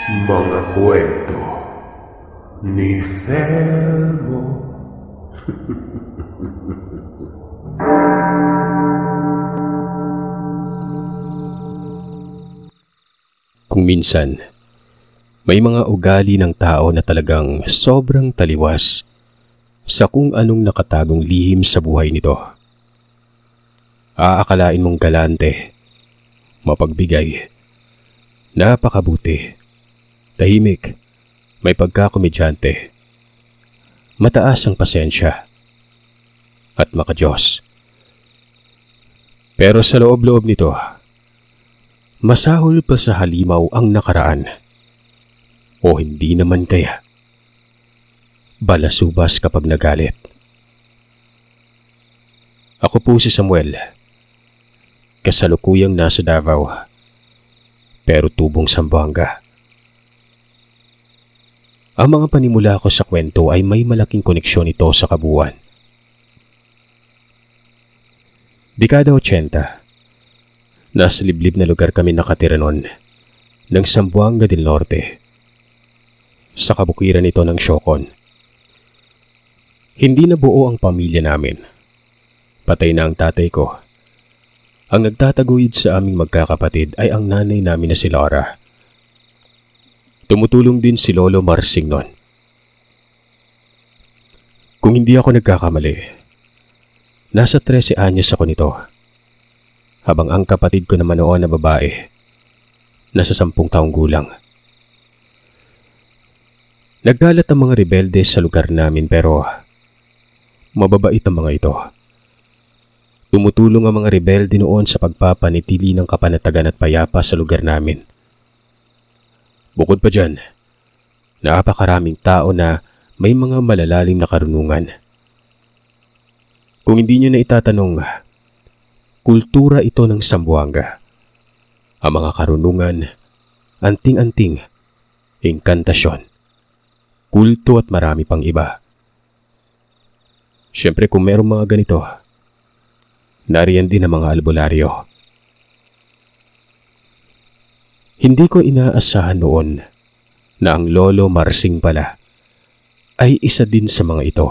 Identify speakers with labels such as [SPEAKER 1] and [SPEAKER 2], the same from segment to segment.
[SPEAKER 1] Mga kwento ni Felmo.
[SPEAKER 2] Kung minsan, may mga ugali ng tao na talagang sobrang taliwas sa kung anong nakatagong lihim sa buhay nito. Aakalain mong galante, mapagbigay, napakabuti, tahimik, may pagkakomedyante, mataas ang pasensya, at makadiyos. Pero sa loob-loob nito, masahol pa sa halimaw ang nakaraan. O hindi naman kaya, balasubas kapag nagalit. Ako po si Samuel, kasalukuyang nasa Davao, pero tubong Zamboanga. Ang mga panimula ko sa kwento ay may malaking koneksyon ito sa kabuuan. Dekada 80, nasa liblib na lugar kami nakatira noon, ng Zamboanga del Norte, sa kabukiran ito ng Siocon. Hindi na buo ang pamilya namin. Patay na ang tatay ko. Ang nagtataguyod sa aming magkakapatid ay ang nanay namin na si Laura. Tumutulong din si Lolo Marsing noon. Kung hindi ako nagkakamali, nasa 13 anyos ako nito, habang ang kapatid ko naman noon na babae, nasa 10 taong gulang. Naggalat ang mga rebelde sa lugar namin pero mababait ang mga ito. Tumutulong ang mga rebelde noon sa pagpapanitili ng kapanatagan at payapa sa lugar namin. Bukod pa dyan, napakaraming tao na may mga malalalim na karunungan. Kung hindi nyo na itatanong, kultura ito ng Zamboanga. Ang mga karunungan, anting-anting, inkantasyon, kulto at marami pang iba. Siyempre kung merong mga ganito, nariyan din ang mga albularyo. Hindi ko inaasahan noon na ang Lolo Marsing pala ay isa din sa mga ito.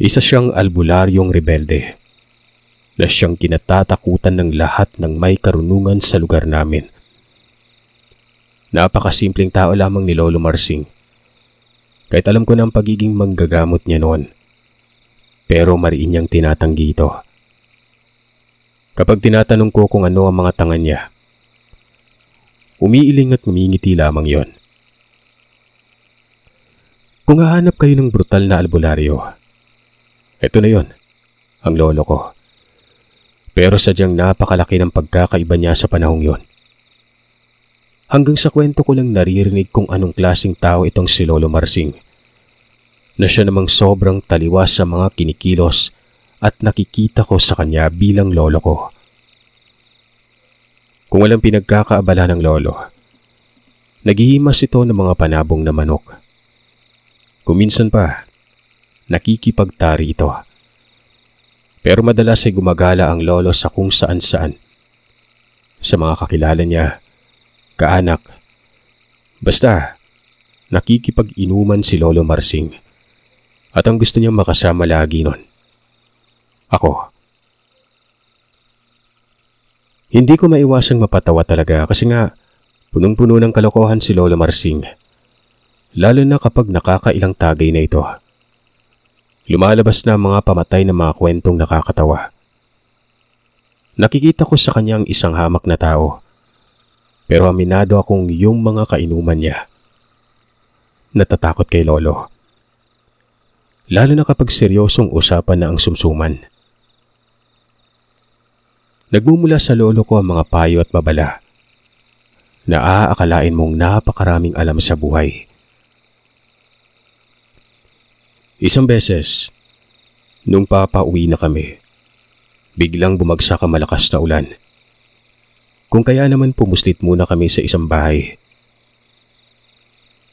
[SPEAKER 2] Isa siyang albularyong rebelde na siyang kinatatakutan ng lahat ng may karunungan sa lugar namin. Napakasimpleng tao lamang ni Lolo Marsing. Kahit alam ko na ang pagiging manggagamot niya noon. Pero mariin niyang tinatanggi ito. Kapag tinatanong ko kung ano ang mga tangan niya, umiiling at ngumingiti lamang yon. Kung hahanap kayo ng brutal na albularyo, eto na yon, ang lolo ko. Pero sadyang napakalaki ng pagkakaiba niya sa panahong yon. Hanggang sa kwento ko lang naririnig kung anong klaseng tao itong si Lolo Marsing, na siya namang sobrang taliwas sa mga kinikilos at nakikita ko sa kanya bilang lolo ko. Kung walang pinagkakaabala ng lolo, naghihimas ito ng mga panabong na manok. Kuminsan pa, nakikipagtari ito. Pero madalas ay gumagala ang lolo sa kung saan-saan. Sa mga kakilala niya, kaanak, basta nakikipag-inuman si Lolo Marsing at ang gusto niyang makasama lagi nun, ako. Hindi ko maiwasang mapatawa talaga kasi nga punong-puno ng kalokohan si Lolo Marsing, lalo na kapag nakakailang tagay na ito. Lumalabas na ang mga pamatay na mga kwentong nakakatawa. Nakikita ko sa kanyang isang hamak na tao, pero aminado akong yung mga kainuman niya. Natatakot kay Lolo. Lalo na kapag seryosong usapan na ang sumsuman. Nagmumula sa lolo ko ang mga payo at babala na aakalain mong napakaraming alam sa buhay. Isang beses, nung papauwi na kami, biglang bumagsak ang malakas na ulan. Kung kaya naman pumuslit muna kami sa isang bahay.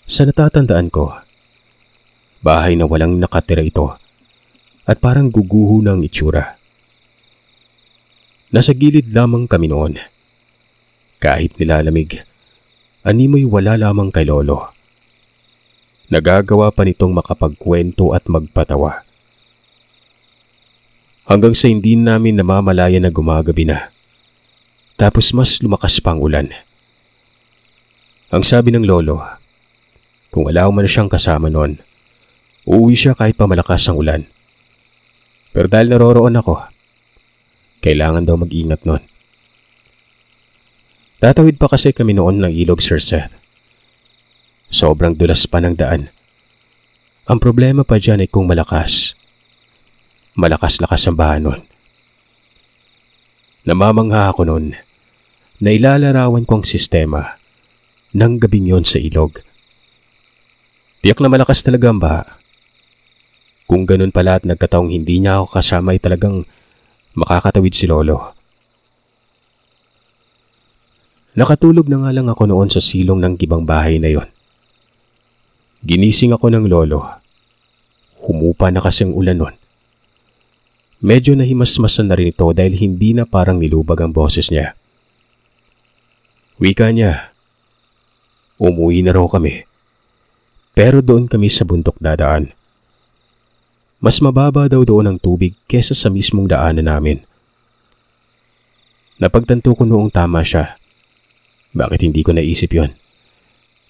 [SPEAKER 2] Sa natatandaan ko, bahay na walang nakatira ito at parang guguho ng itsura. Nasa gilid lamang kami noon. Kahit nilalamig, animoy wala lamang kay Lolo. Nagagawa pa nitong makapagkwento at magpatawa. Hanggang sa hindi namin namamalaya na gumagabi na. Tapos mas lumakas pa ang ulan. Ang sabi ng Lolo, kung wala man siyang kasama noon, uuwi siya kahit pa malakas ang ulan. Pero dahil naroroon ako, kailangan daw mag-ingat noon. Tatawid pa kasi kami noon ng ilog, Sir Seth. Sobrang dulas pa ng daan. Ang problema pa dyan ay kung malakas. Malakas-lakas ang baha noon. Namamangha ako noon na ilalarawan ko ang sistema ng gabing yon sa ilog. Tiyak na malakas talaga ang baha. Kung ganun pala at nagkataong hindi niya ako kasama ay talagang makakatawid si Lolo. Nakatulog na nga lang ako noon sa silong ng gibang bahay na yon. Ginising ako ng Lolo. Humupa na kasi ang ulan noon. Medyo nahimasmasan na rin ito dahil hindi na parang nilubag ang boses niya. Wika niya, umuwi na raw kami. Pero doon kami sa bundok dadaan. Mas mababa daw doon ang tubig kesa sa mismong daanan namin. Napagtanto ko noong tama siya. Bakit hindi ko naisip yon?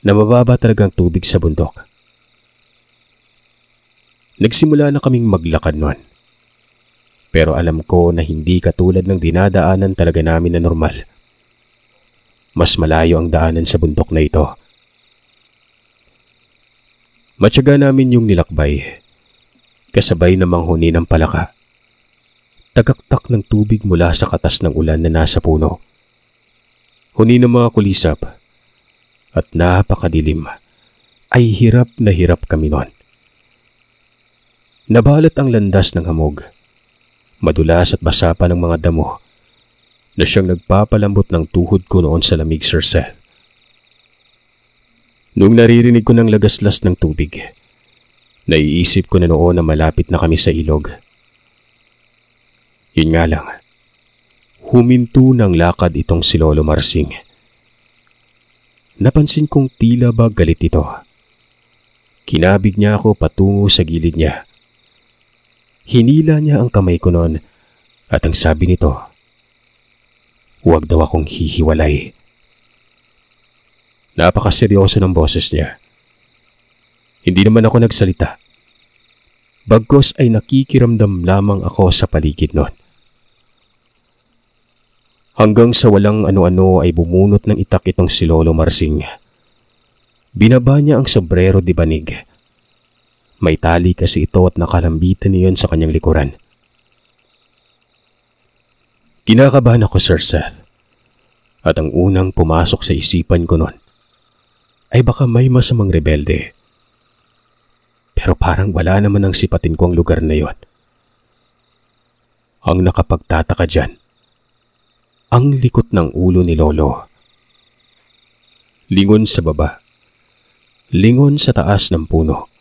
[SPEAKER 2] Na mababa talagang tubig sa bundok. Nagsimula na kaming maglakad noon. Pero alam ko na hindi katulad ng dinadaanan talaga namin na normal. Mas malayo ang daanan sa bundok na ito. Matyaga namin yung nilakbay. Kasabay na manghuni ng palaka. Tagaktak ng tubig mula sa katas ng ulan na nasa puno. Huni ng mga kulisap. At napakadilim. Ay hirap na hirap kami noon. Nabalat ang landas ng hamog. Madulas at basa pa ng mga damo na siyang nagpapalambot ng tuhod ko noon sa lamig, Sir Seth. Nung naririnig ko ng lagaslas ng tubig, naiisip ko na noon na malapit na kami sa ilog. Yun nga lang, huminto ng lakad itong si Lolo Marsing. Napansin kong tila ba galit ito. Kinabig niya ako patungo sa gilid niya. Hinila niya ang kamay ko noon at ang sabi nito, huwag daw akong hihiwalay. Napakaseryoso ng boses niya. Hindi naman ako nagsalita. Bagkus ay nakikiramdam lamang ako sa paligid noon. Hanggang sa walang ano-ano ay bumunot ng itak itong si Lolo Marsing. Binaba niya ang sombrero di banig. May tali kasi ito at nakalambitan niyon sa kanyang likuran. Kinakabahan ako, Sir Seth. At ang unang pumasok sa isipan ko noon ay baka may masamang rebelde. Pero parang wala naman ang sipatin ko ang lugar na yon. Ang nakapagtataka dyan, ang likot ng ulo ni Lolo. Lingon sa baba, lingon sa taas ng puno,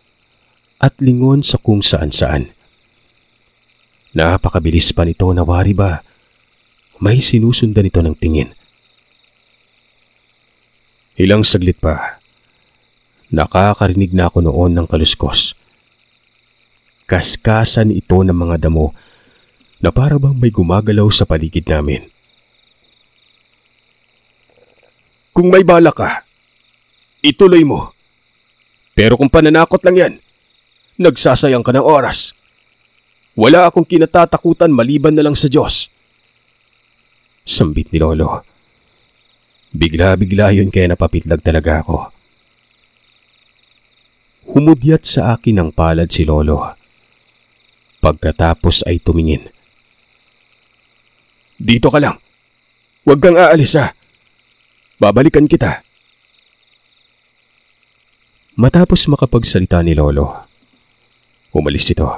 [SPEAKER 2] at lingon sa kung saan-saan. Napakabilis pa nito na wari ba, may sinusundan ito ng tingin. Ilang saglit pa, nakakarinig na ako noon ng kaluskos. Kaskasan ito ng mga damo na para bang may gumagalaw sa paligid namin. Kung may bala ka, ituloy mo. Pero kung pananakot lang yan, nagsasayang ka ng oras. Wala akong kinatatakutan maliban na lang sa Diyos. Sambit ni Lolo. Bigla-bigla yun kaya napapitlag talaga ako. Humudyat sa akin ang palad si Lolo. Pagkatapos ay tumingin. Dito ka lang. Huwag kang aalis ha. Babalikan kita. Matapos makapagsalita ni Lolo, umalis ito.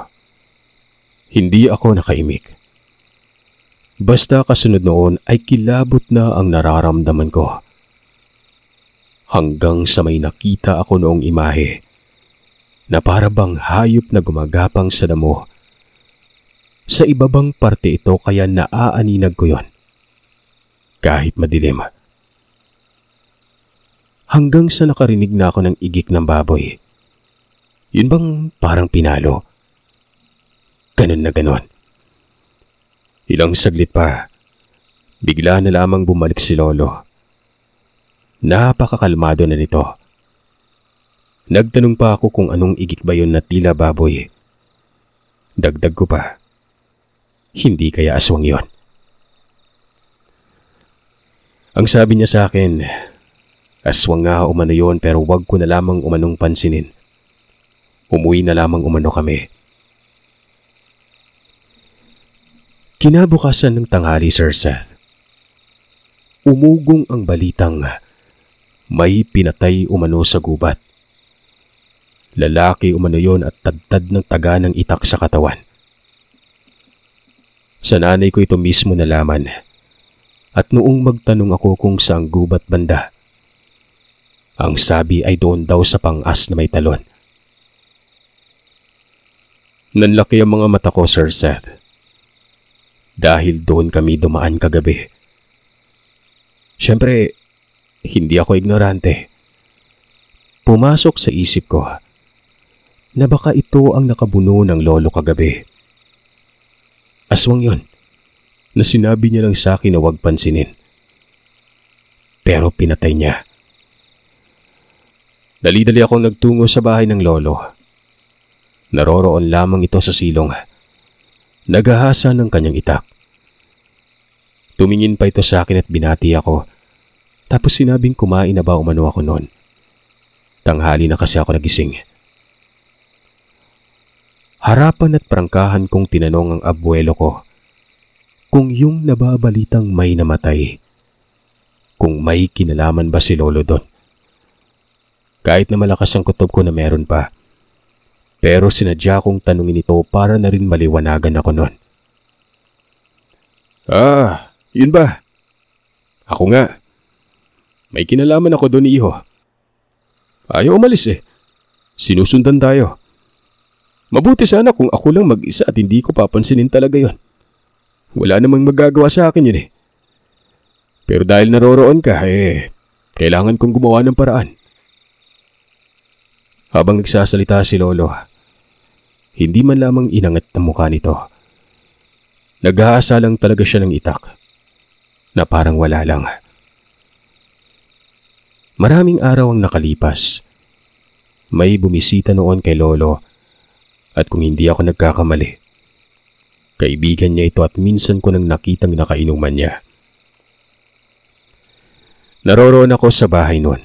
[SPEAKER 2] Hindi ako nakaimik. Basta kasunod noon ay kilabot na ang nararamdaman ko. Hanggang sa may nakita ako noong imahe na para bang hayop na gumagapang sa damo. Sa ibabang parte ito kaya naaaninag ko yon. Kahit madilim. hanggang sa nakarinig na ako ng igik ng baboy. Yun bang parang pinalo? Ganun na ganun. Ilang saglit pa, bigla na lamang bumalik si Lolo. Napakakalmado na nito. Nagtanong pa ako kung anong igik ba yun na tila baboy. Dagdag ko pa, hindi kaya aswang yon. Ang sabi niya sa akin, aswang nga umano yon pero wag ko na lamang umanong pansinin. Umuwi na lamang umano kami. Kinabukasan ng tanghali, Sir Seth. Umugong ang balitang may pinatay umano sa gubat. Lalaki umano yon at tadtad ng taga ng itak sa katawan. Sa nanay ko ito mismo nalaman at noong magtanong ako kung saang gubat banda, ang sabi ay doon daw sa pang-as na may talon. Nanlaki ang mga mata ko, Sir Seth, dahil doon kami dumaan kagabi. Siyempre, hindi ako ignorante. Pumasok sa isip ko na baka ito ang nakabuno ng lolo kagabi. Aswang yon na sinabi niya lang sa akin na huwag pansinin. Pero pinatay niya. Dali-dali akong nagtungo sa bahay ng lolo. Naroroon lamang ito sa silong. Naghahasa ng kanyang itak. Tumingin pa ito sa akin at binati ako. Tapos sinabing kumain na ba umano ako noon. Tanghali na kasi ako nagising. Harapan at prangkahan kong tinanong ang abuelo ko kung yung nababalitang may namatay, kung may kinalaman ba si lolo doon. Kahit na malakas ang kutob ko na meron pa, pero sinadya kong tanungin ito para na rin maliwanagan ako noon. Yun ba? Ako nga. May kinalaman ako doon, iho. Ayaw umalis eh. Sinusundan tayo. Mabuti sana kung ako lang mag-isa at hindi ko papansinin talaga yon. Wala namang magagawa sa akin yun eh. Pero dahil naroroon ka, kailangan kong gumawa ng paraan. Habang nagsasalita si lolo, hindi man lamang inangat ang mukha nito. Nag-aasa lang talaga siya ng itak, na parang wala lang. Maraming araw ang nakalipas. May bumisita noon kay lolo at kung hindi ako nagkakamali, kaibigan niya ito at minsan ko nang nakitang nakainuman niya. Naroroon ako sa bahay noon.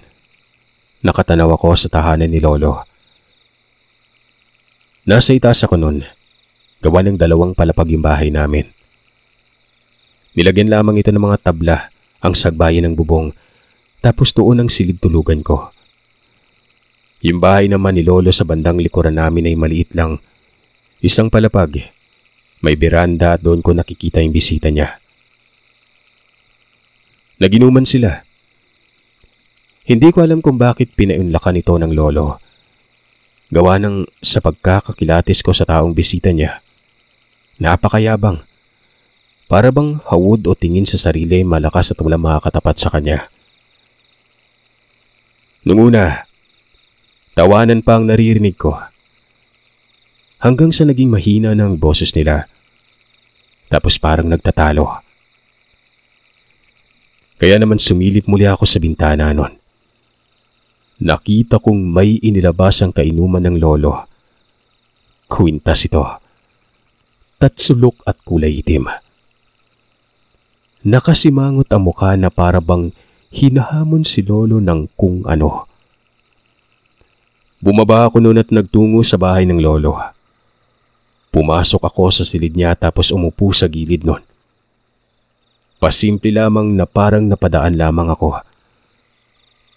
[SPEAKER 2] Nakatanaw ako sa tahanan ni lolo. Nasa itaas ako noon. Gawa ng 2 palapag yung bahay namin. Nilagyan lamang ito ng mga tabla ang sagbayan ng bubong, tapos doon ang silid tulugan ko. Yung bahay naman ni lolo sa bandang likuran namin ay maliit lang. Isang palapag. May beranda at doon ko nakikita yung bisita niya. Naginuman sila. Hindi ko alam kung bakit pinaunlakan ito ng lolo. Gawa ng sa pagkakakilatis ko sa taong bisita niya. Napakayabang. Para bang hawod o tingin sa sarili malakas at walang makakatapat sa kanya. Nung una, tawanan pa ang naririnig ko. Hanggang sa naging mahina ng boses nila. Tapos parang nagtatalo. Kaya naman sumilip muli ako sa bintana nun. Nakita kong may inilabas ang kainuman ng lolo. Kwintas ito. Tatsulok at kulay itim. Nakasimangot ang mukha na para bang hinahamon si lolo ng kung ano. Bumaba ako noon at nagtungo sa bahay ng lolo. Pumasok ako sa silid niya tapos umupo sa gilid noon. Pasimple lamang na parang napadaan lamang ako.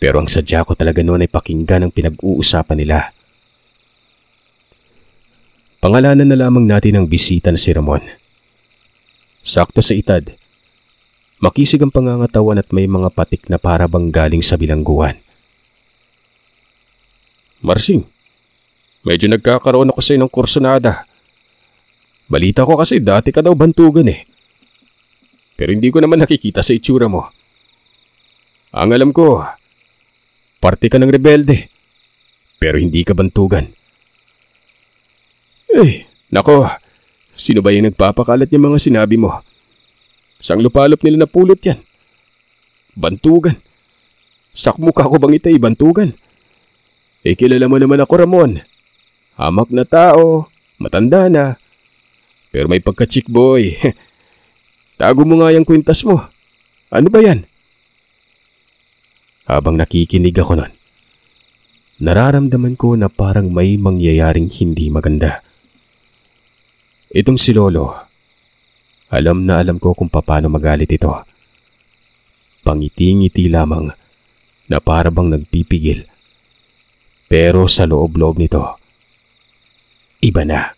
[SPEAKER 2] Pero ang sadya ko talaga noon ay pakinggan ang pinag-uusapan nila. Pangalanan na lamang natin ang bisita na si Ramon. Sakto sa edad. Makisig ang pangangatawan at may mga patik na para bang galing sa bilangguan. Marsing, medyo nagkakaroon ako sa inong kursonada. Balita ko kasi dati ka daw bantugan eh. Pero hindi ko naman nakikita sa itsura mo. Ang alam ko, Parte ka ng rebelde, pero hindi ka bantugan. Nako, sino ba yung nagpapakalat yung mga sinabi mo? Sang lupalop nila napulot yan. Bantugan. Sakmuka ko bang itay bantugan? Kilala mo naman ako, Ramon. Hamak na tao, matanda na. Pero may pagka-chick boy. Tago mo nga yung kwintas mo. Ano ba yan? Habang nakikinig ako nun, nararamdaman ko na parang may mangyayaring hindi maganda. Itong si Lolo, alam na alam ko kung paano magalit ito. Pangiti-ngiti lamang na para bang nagpipigil. Pero sa loob-loob nito, iba na.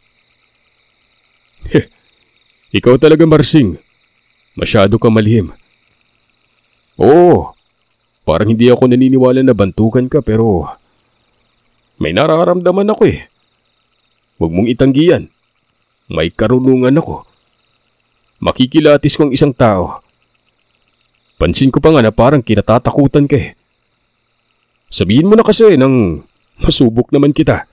[SPEAKER 2] Ikaw talaga, Marsing. Masyado ka malihim. Oo, parang hindi ako naniniwala na bantukan ka pero may nararamdaman ako eh. Huwag mong itanggi yan. May karunungan ako. Makikilatis ko ang isang tao. Pansin ko pa nga na parang kinatatakutan ka eh. Sabihin mo na kasi nang masubok naman kita.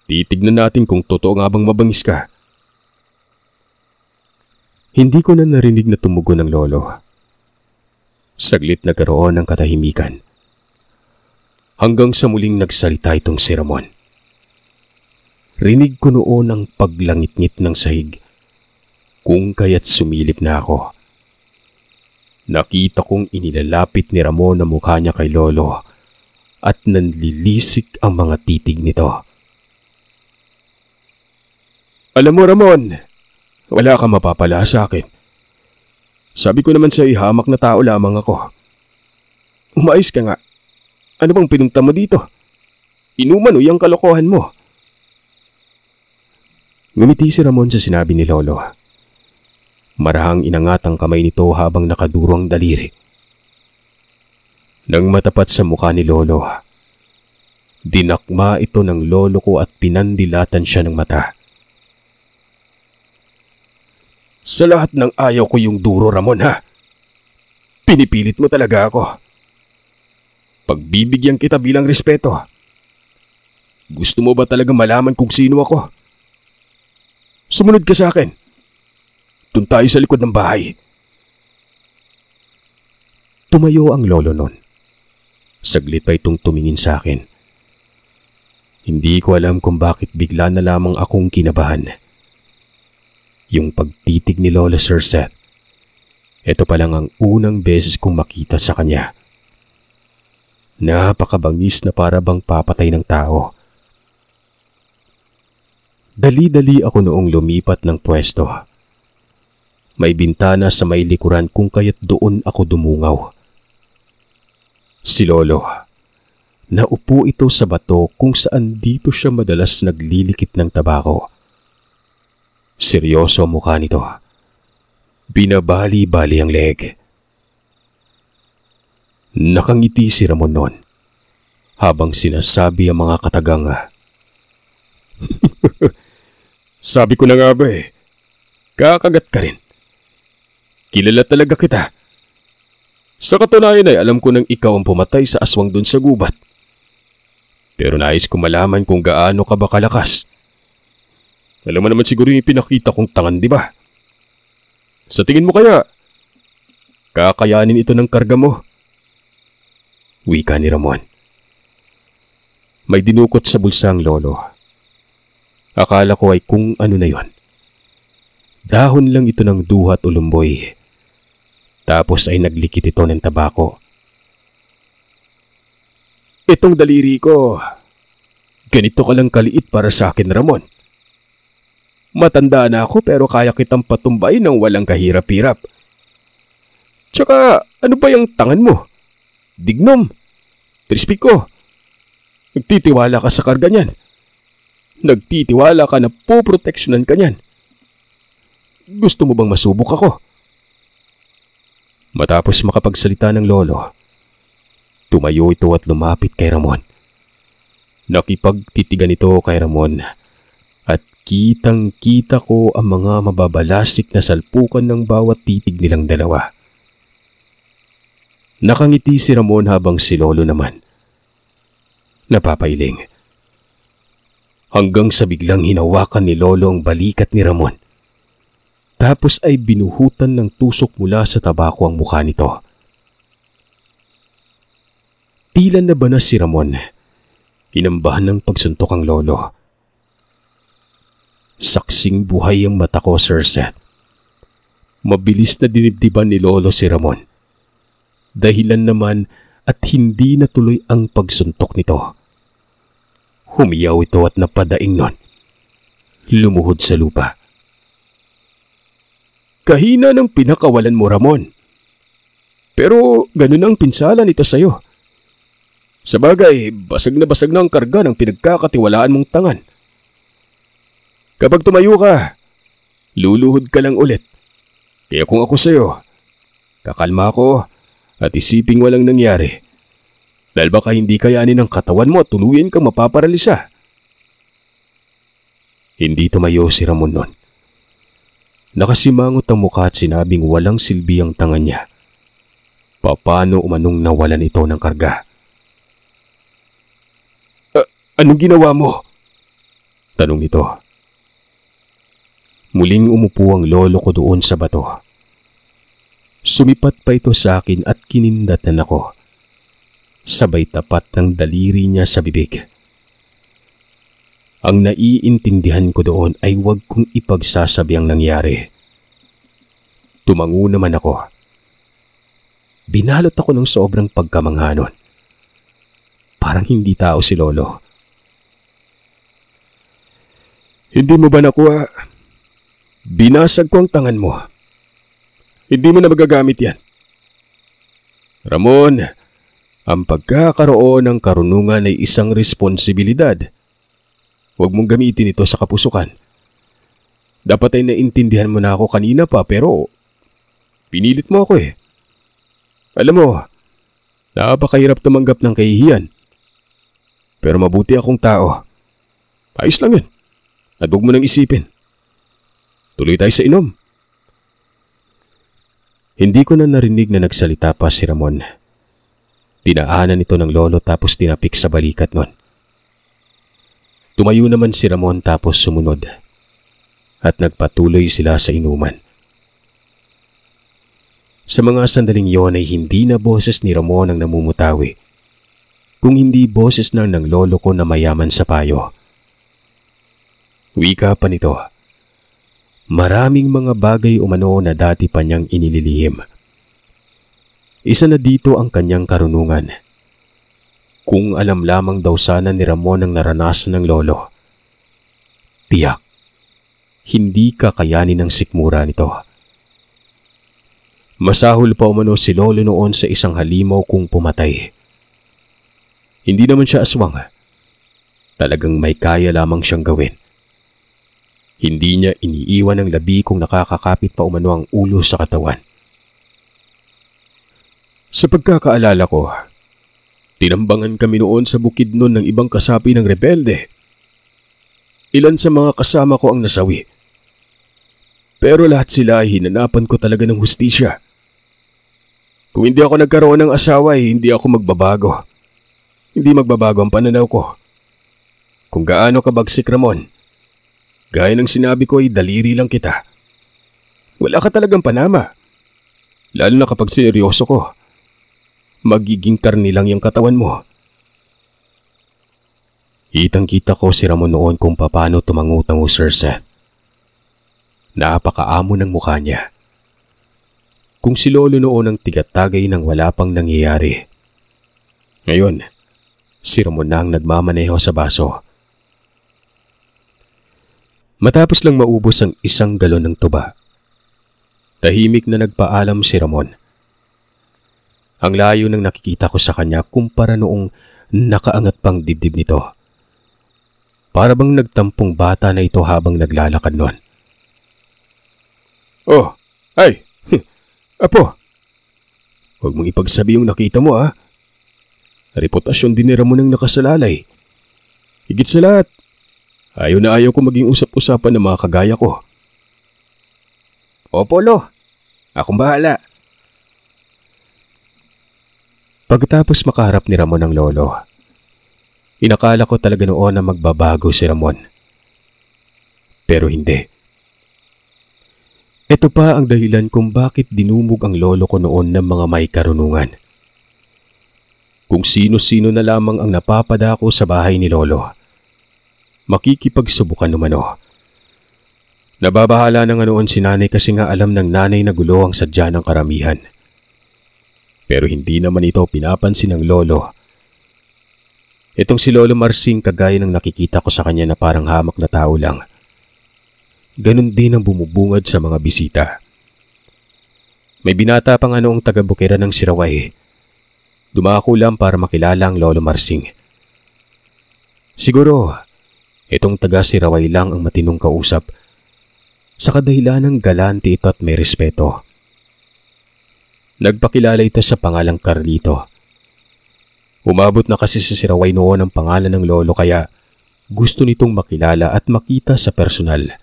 [SPEAKER 2] Titignan natin kung totoo nga bang mabangis ka. Hindi ko na narinig na tumugon ng lolo. Saglit nagkaroon ng katahimikan. Hanggang sa muling nagsalita itong si Ramon. Rinig ko noon ang paglangit-ngit ng sahig. Kung kaya't sumilip na ako. Nakita kong inilalapit ni Ramon ang mukha niya kay Lolo at nanlilisik ang mga titig nito. Alam mo, Ramon, wala kang mapapala sa akin. Sabi ko naman sa hamak na tao lamang ako. Umayos ka nga. Ano bang pinunta mo dito? Inuman o yung kalokohan mo? Ngumiti si Ramon sa sinabi ni Lolo. Marahang inangat ang kamay nito habang nakaduro ang daliri. Nang matapat sa mukha ni Lolo, dinakma ito ng lolo ko at pinandilatan siya ng mata. Sa lahat ng ayaw ko yung duro, Ramon, ha? Pinipilit mo talaga ako. Pagbibigyan kita bilang respeto. Gusto mo ba talaga malaman kung sino ako? Sumunod ka sa akin. Doon tayo sa likod ng bahay. Tumayo ang lolo nun. Saglit pa itong tumingin sa akin. Hindi ko alam kung bakit bigla na lamang akong kinabahan. Yung pagtitig ni Lola Sir Seth, ito pa lang ang unang beses kong makita sa kanya. Napakabangis na para bang papatay ng tao. Dali-dali ako noong lumipat ng pwesto. May bintana sa may likuran kung kaya't doon ako dumungaw. Si Lolo, naupo ito sa bato kung saan dito siya madalas naglilikit ng tabako. Seryoso ang mukha nito. Binabali-bali ang leeg. Nakangiti si Ramon noon habang sinasabi ang mga katagang. Sabi ko na nga ba eh, kakagat ka rin. Kilala talaga kita. Sa katunayan ay alam ko nang ikaw ang pumatay sa aswang dun sa gubat. Pero nais ko malaman kung gaano ka ba kalakas. Alam mo naman siguro yung pinakita kong tangan, di ba? Sa tingin mo kaya, kakayanin ito ng karga mo? Wika ni Ramon. May dinukot sa bulsa ang lolo. Akala ko ay kung ano na yon. Dahon lang ito ng duha at ulumboy. Tapos ay naglikit ito ng tabako. Itong daliri ko, ganito ka lang kaliit para sa akin, Ramon. Matanda na ako pero kaya kitang patumbay ng walang kahirap-hirap. Tsaka ano ba yung tangan mo? Dignom. Trispiko. Nagtitiwala ka sa karga niyan. Nagtitiwala ka na poproteksyonan ka niyan. Gusto mo bang masubok ako? Matapos makapagsalita ng lolo, tumayo ito at lumapit kay Ramon. Nakipagtitigan ito kay Ramon at kitang-kita ko ang mga mababalasik na salpukan ng bawat titig nilang dalawa. Nakangiti si Ramon habang si lolo naman Napapailing. Hanggang sa biglang hinawakan ni Lolo ang balikat ni Ramon. Tapos ay binuhutan ng tusok mula sa tabako ang mukha nito. Tila na ba na si Ramon? Inambahan ng pagsuntok ang lolo. Saksing buhay ang mata ko, Sir Seth. Mabilis na dinibdiban ni Lolo si Ramon. Dahilan naman at hindi natuloy ang pagsuntok nito. Humiyaw ito at napadaing nun. Lumuhod sa lupa. Kahina ng pinakawalan mo, Ramon. Pero ganun ang pinsala nito sa'yo. Sabagay, basag na ang karga ng pinagkakatiwalaan mong tangan. Kapag tumayo ka, luluhod ka lang ulit. Kaya kung ako sa'yo, kakalma ako at isiping walang nangyari. Dahil baka hindi kayanin ng katawan mo at tuluyan kang mapaparalisa. Hindi tumayo si Ramon nun. Nakasimangot ang mukha at sinabing walang silbi ang tangan niya. Paano umanong nawalan ito ng karga? Anong ginawa mo? Tanong nito. Muling umupo ang lolo ko doon sa bato. Sumipat pa ito sa akin at kinindatan ako. Sabay tapat ng daliri niya sa bibig. Ang naiintindihan ko doon ay huwag kong ipagsasabi ang nangyari. Tumango naman ako. Binalot ako ng sobrang pagkamangha nun. Parang hindi tao si Lolo. Hindi mo ba nakuha? Binasag ko ang tangan mo. Hindi mo na magagamit yan. Ramon, ang pagkakaroon ng karunungan ay isang responsibilidad. Huwag mong gamitin ito sa kapusukan. Dapat ay naintindihan mo na ako kanina pa pero pinilit mo ako eh. Alam mo, napakahirap tumanggap ng kahihiyan. Pero mabuti akong tao. Ayos lang yun. At huwag mo nang isipin. Tuloy tayo sa inom. Hindi ko na narinig na nagsalita pa si Ramon. Dinaanan ito ng lolo tapos tinapik sa balikat nun. Tumayo naman si Ramon tapos sumunod. At nagpatuloy sila sa inuman. Sa mga sandaling yon ay hindi na boses ni Ramon ang namumutawi. Kung hindi boses na ng lolo ko na mayaman sa payo. Wika pa nito. Maraming mga bagay umano na dati pa niyang inililihim. Isa na dito ang kanyang karunungan. Kung alam lamang daw sana ni Ramon ang naranasan ng lolo. Tiyak, hindi kakayanin ng sikmura nito. Masahol pa umano si lolo noon sa isang halimaw kung pumatay. Hindi naman siya aswang. Talagang may kaya lamang siyang gawin. Hindi niya iniiwan ng labi kung nakakakapit pa umano ang ulo sa katawan. Sa pagkakaalala ko, tinambangan kami noon sa bukid noon ng ibang kasapi ng rebelde. Ilan sa mga kasama ko ang nasawi. Pero lahat sila ay hinanapan ko talaga ng hustisya. Kung hindi ako nagkaroon ng asawa ay hindi ako magbabago. Hindi magbabago ang pananaw ko. Kung gaano kabagsik, Ramon, gaya ng sinabi ko ay daliri lang kita. Wala ka talagang panama. Lalo na kapag seryoso ko. Magiging karni lang yung katawan mo. Kitang-kita ko si Ramon noon kung paano tumango-tango, Sir Seth. Napakaamo ng mukha niya. Kung si Lolo noon ang tigatagay ng wala pang nangyayari. Ngayon, si Ramon na ang nagmamaneho sa baso. Matapos lang maubos ang 1 galon ng tuba, tahimik na nagpaalam si Ramon. Ang layo ng nakikita ko sa kanya kumpara noong nakaangat pang dibdib nito. Para bang nagtampong bata na ito habang naglalakad noon. Oh, ay, apo. Huwag mong ipagsabi yung nakita mo ah. Reputasyon din ni Ramon ang nakasalalay. Higit sa lahat, ayaw na ayaw ko maging usap-usapan ng mga kagaya ko. Opo, Lo. Akong bahala. Pagkatapos makaharap ni Ramon ang lolo, Inakala ko talaga noon na magbabago si Ramon. Pero hindi. Ito pa ang dahilan kung bakit dinumog ang lolo ko noon ng mga may karunungan. Kung sino-sino na lamang ang napapadako sa bahay ni lolo, makikipagsubukan umano. Nababahala na nga noon si nanay kasi nga alam ng nanay na gulo ang sadya ng karamihan. Pero hindi naman ito pinapansin ng lolo. Itong si Lolo Marsing kagaya ng nakikita ko sa kanya na parang hamak na tao lang. Ganon din ang bumubungad sa mga bisita. May binata pa nga noong taga-Bukiran ng Siraway. Dumako lang para makilala ang Lolo Marsing. Siguro, itong taga-Siraway lang ang matinong kausap. Sa kadahilan ng galante ito at may respeto. Nagpakilala ito sa pangalang Carlito. Umabot na kasi sa Siraway noon ang pangalan ng lolo kaya gusto nitong makilala at makita sa personal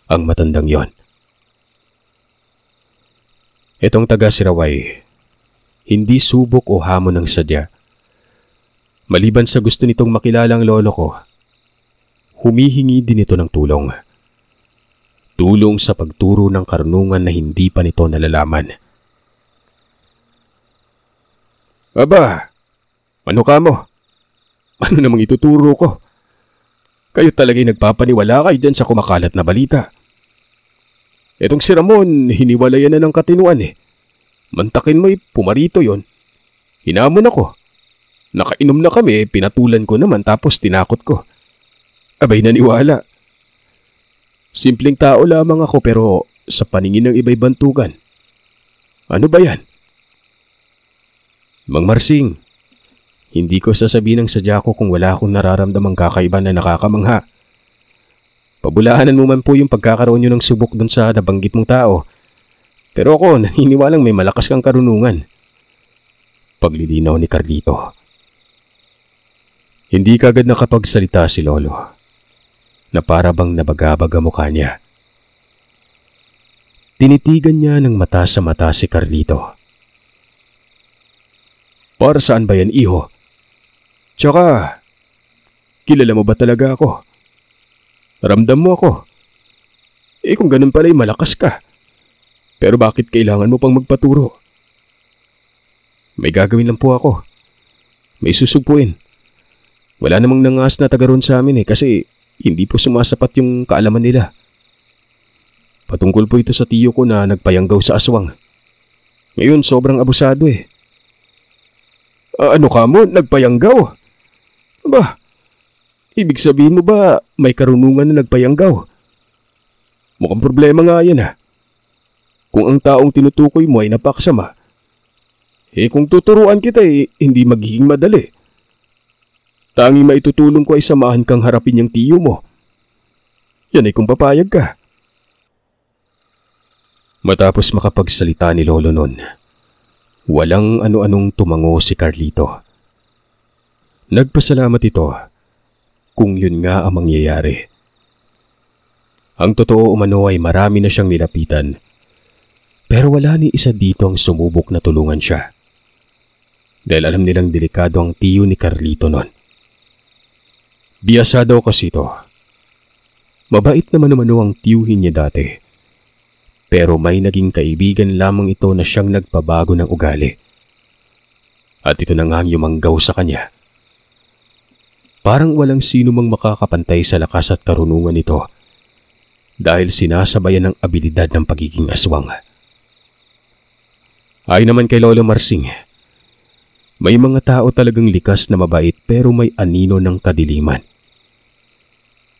[SPEAKER 2] ang matandang yon. Itong taga Siraway, hindi subok o hamon ng sadya. Maliban sa gusto nitong makilala ang lolo ko, humihingi din ito ng tulong. Tulong sa pagturo ng karunungan na hindi pa nito nalalaman. Aba! Ano ka mo? Ano namang ituturo ko? Kayo talaga'y nagpapaniwala kayo dyan sa kumakalat na balita. Etong si Ramon, hiniwalayan na ng katinuan eh. Mantakin mo'y pumarito yon. Hinamon ako. Nakainom na kami, pinatulan ko naman tapos tinakot ko. Abay naniwala. Simpleng tao lamang ako pero sa paningin ng iba'y bantugan. Ano ba yan? Mang Marsing, hindi ko sasabihin ng sadya ko kung wala akong nararamdamang kakaiba na nakakamangha. Pabulaanan mo man po yung pagkakaroon nyo ng subok dun sa nabanggit mong tao. Pero ako, naniniwalang may malakas kang karunungan. Paglilinaw ni Carlito. Hindi kagad nakapagsalita si Lolo, na para bang nabagabag ang mukha niya. Tinitigan niya ng mata sa mata si Carlito. Para saan ba yan, iho? Tsaka, kilala mo ba talaga ako? Ramdam mo ako. Kung ganun pala'y malakas ka. Pero bakit kailangan mo pang magpaturo? May gagawin lang po ako. May susugpuin. Wala namang nangas na taga ron sa amin kasi hindi po sumasapat yung kaalaman nila. Patungkol po ito sa tiyo ko na nagpayanggaw sa aswang. Ngayon sobrang abusado eh. Ano ka mo? Nagpayanggaw? Aba, ibig sabihin mo ba may karunungan na nagpayanggaw? Mukhang problema nga yan ha. Kung ang taong tinutukoy mo ay napakasama, kung tuturuan kita hindi magiging madali. Tanging maitutulong ko ay samahan kang harapin yung tiyo mo. Yan ay kung papayag ka. Matapos makapagsalita ni Lolo nun, walang ano-anong tumango si Carlito. Nagpasalamat ito kung yun nga ang mangyayari. Ang totoo umano ay marami na siyang nilapitan, pero wala ni isa dito ang sumubok na tulungan siya. Dahil alam nilang delikado ang tiyo ni Carlito nun. Biyasa daw kasi ito. Mabait naman ang tiyuhin niya dati. Pero may naging kaibigan lamang ito na siyang nagpabago ng ugali. At ito na nga ang yumanggaw sa kanya. Parang walang sino mang makakapantay sa lakas at karunungan nito dahil sinasabayan ng abilidad ng pagiging aswang. Ay naman kay Lolo Marsing, may mga tao talagang likas na mabait pero may anino ng kadiliman.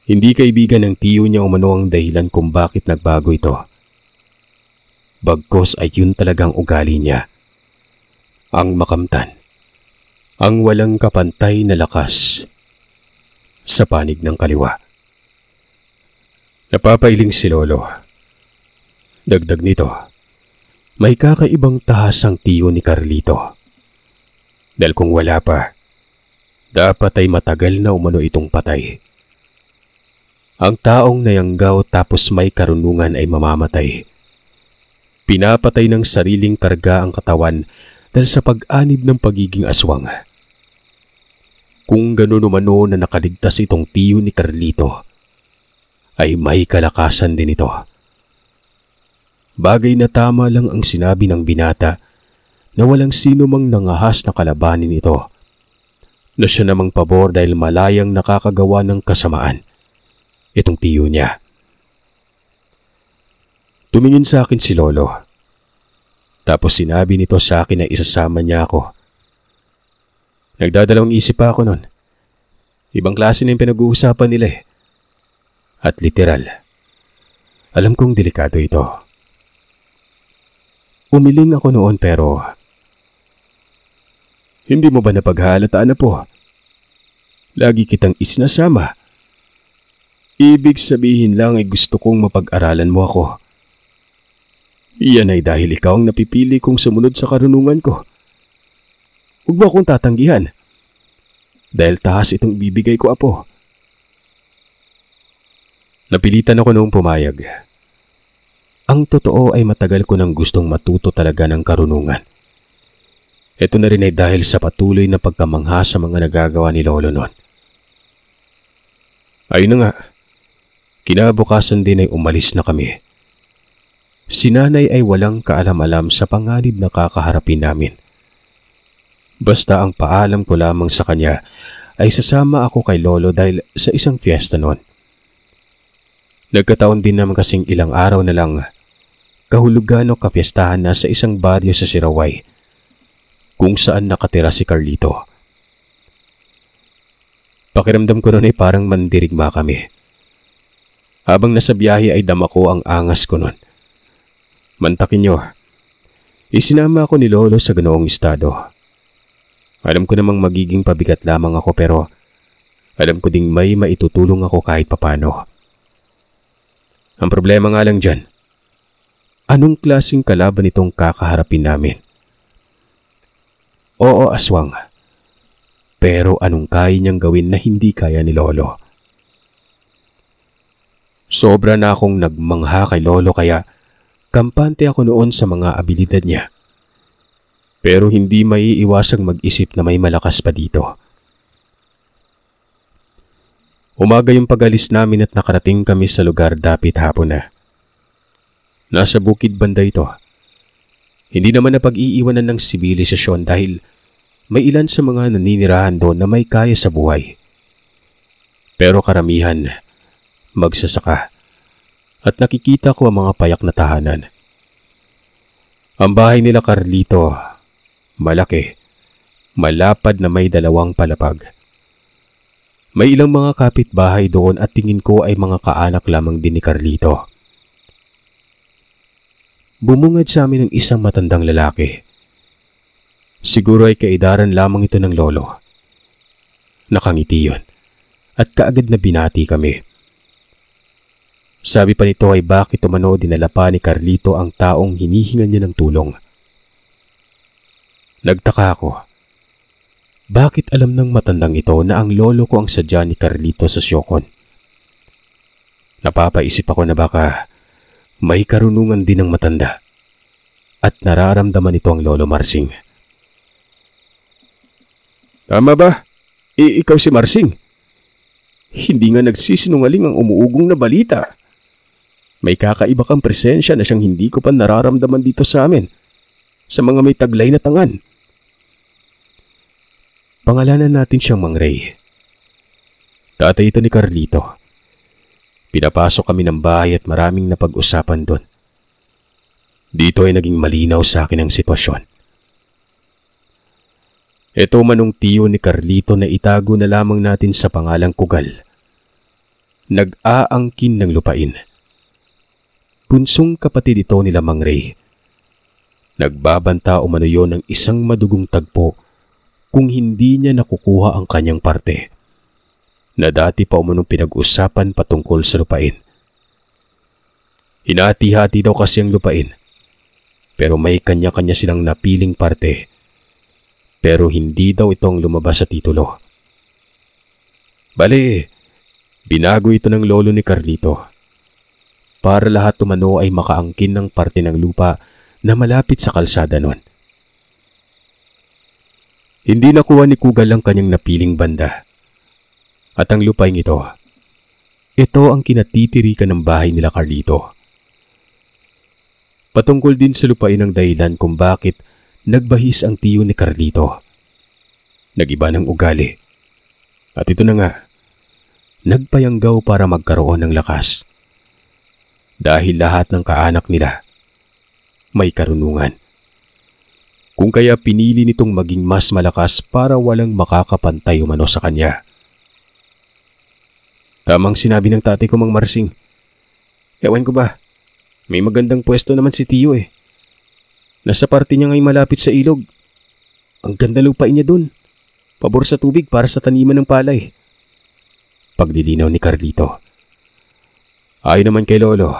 [SPEAKER 2] Hindi kaibigan ng tiyo niya umano ang dahilan kung bakit nagbago ito. Bagkos ay yun talagang ugali niya. Ang makamtan. Ang walang kapantay na lakas sa panig ng kaliwa. Napapailing si Lolo. Dagdag nito, may kakaibang tahas ang tiyo ni Carlito. Dahil kung wala pa, dapat ay matagal na umano itong patay. Ang taong nayanggaw tapos may karunungan ay mamamatay. Pinapatay ng sariling karga ang katawan dahil sa pag-anib ng pagiging aswang. Kung gano'n umano na nakaligtas itong tiyo ni Carlito, ay may kalakasan din ito. Bagay na tama lang ang sinabi ng binata na walang sino mang nangahas na kalabanin ito, na siya namang pabor dahil malayang nakakagawa ng kasamaan itong tiyo niya. Tumingin sa akin si Lolo. Tapos sinabi nito sa akin na isasama niya ako. Nagdadalawang isip pa ako nun. Ibang klase na yung pinag-uusapan nila eh. At literal, alam kong delikado ito. Umiling ako noon pero, hindi mo ba napaghahalataan na po? Lagi kitang isinasama. Ibig sabihin lang ay gusto kong mapag-aralan mo ako. Iyan ay dahil ikaw ang napipili kong sumunod sa karunungan ko. Huwag mo akong tatanggihan. Dahil taas itong bibigay ko, apo. Napilitan ako noong pumayag. Ang totoo ay matagal ko nang gustong matuto talaga ng karunungan. Ito na rin ay dahil sa patuloy na pagkamangha sa mga nagagawa ni Lolo noon. Ayun na nga, kinabukasan din ay umalis na kami. Si nanay ay walang kaalam-alam sa panganib na kakaharapin namin. Basta ang paalam ko lamang sa kanya ay sasama ako kay Lolo dahil sa isang fiesta noon. Nagkataon din naman kasing ilang araw na lang kahulugan o kapiestahan na sa isang baryo sa Siraway kung saan nakatira si Carlito. Pakiramdam ko noon ay parang mandirigma kami. Habang nasa biyahe ay dama ko ang angas ko noon. Mantakin nyo, isinama ako ni Lolo sa ganoong estado. Alam ko namang magiging pabigat lamang ako pero alam ko ding may maitutulong ako kahit papano. Ang problema nga lang dyan, anong klaseng kalaban itong kakaharapin namin? Oo, aswang. Pero anong kaya niyang gawin na hindi kaya ni Lolo? Sobra na akong nagmangha kay Lolo kaya kampante ako noon sa mga abilidad niya. Pero hindi maiiwasang mag-isip na may malakas pa dito. Umaga yung pag-alis namin at nakarating kami sa lugar dapit hapon na. Nasa bukid banda ito. Hindi naman na pag-iiwanan ng sibilisasyon dahil may ilan sa mga naninirahan doon na may kaya sa buhay. Pero karamihan, magsasaka. At nakikita ko ang mga payak na tahanan. Ang bahay nila Carlito, malaki, malapad na may 2 palapag. May ilang mga kapitbahay doon at tingin ko ay mga kaanak lamang din ni Carlito. Bumungad sa amin ng isang matandang lalaki. Siguro ay kaedaran lamang ito ng Lolo. Nakangiti yun at kaagad na binati kami. Sabi pa nito ay bakit umano dinala pa ni Carlito ang taong hinihingan niya ng tulong. Nagtaka ako. Bakit alam ng matandang ito na ang lolo ko ang sadya ni Carlito sa siyokon? Napapaisip ako na baka may karunungan din ng matanda at nararamdaman ito ang Lolo Marsing. Tama ba? Ikaw si Marsing? Hindi nga nagsisinungaling ang umuugong na balita. May kakaiba kang presensya na siyang hindi ko pa nararamdaman dito sa amin, sa mga may taglay na tangan. Pangalanan natin siyang Mang Ray. Tatay ito ni Carlito. Pinapasok kami ng bahay at maraming napag-usapan doon. Dito ay naging malinaw sa akin ang sitwasyon. Ito manong tiyo ni Carlito na itago na lamang natin sa pangalang Kugal. Nag-aangkin ng lupain. Bunsong kapatid ito nila Mang Ray. Nagbabanta umano yon ng isang madugong tagpo kung hindi niya nakukuha ang kanyang parte, na dati pa umunong pinag-usapan patungkol sa lupain. Hinati-hati daw kasi ang lupain, pero may kanya-kanya silang napiling parte, pero hindi daw itong lumabas sa titulo. Bale, binago ito ng lolo ni Carlito para lahat umano ay makaangkin ng parte ng lupa na malapit sa kalsada nun. Hindi nakuha ni Kugal ang kanyang napiling banda. At ang lupaing ito ang kinatitirikan ng bahay nila Carlito. Patungkol din sa lupain ang dahilan kung bakit nagbahis ang tiyo ni Carlito. Nagiba ng ugali. At ito na nga, nagpayanggaw para magkaroon ng lakas. Dahil lahat ng kaanak nila may karunungan. Kung kaya pinili nitong maging mas malakas para walang makakapantay umano sa kanya. Tamang sinabi ng tatay ko, Mang Marsing. Ewan ko ba, may magandang pwesto naman si Tiyo eh. Nasa parte niya ngay malapit sa ilog. Ang ganda lupain niya dun. Pabor sa tubig para sa taniman ng palay. Paglilinaw ni Carlito. Ayon naman kay Lolo,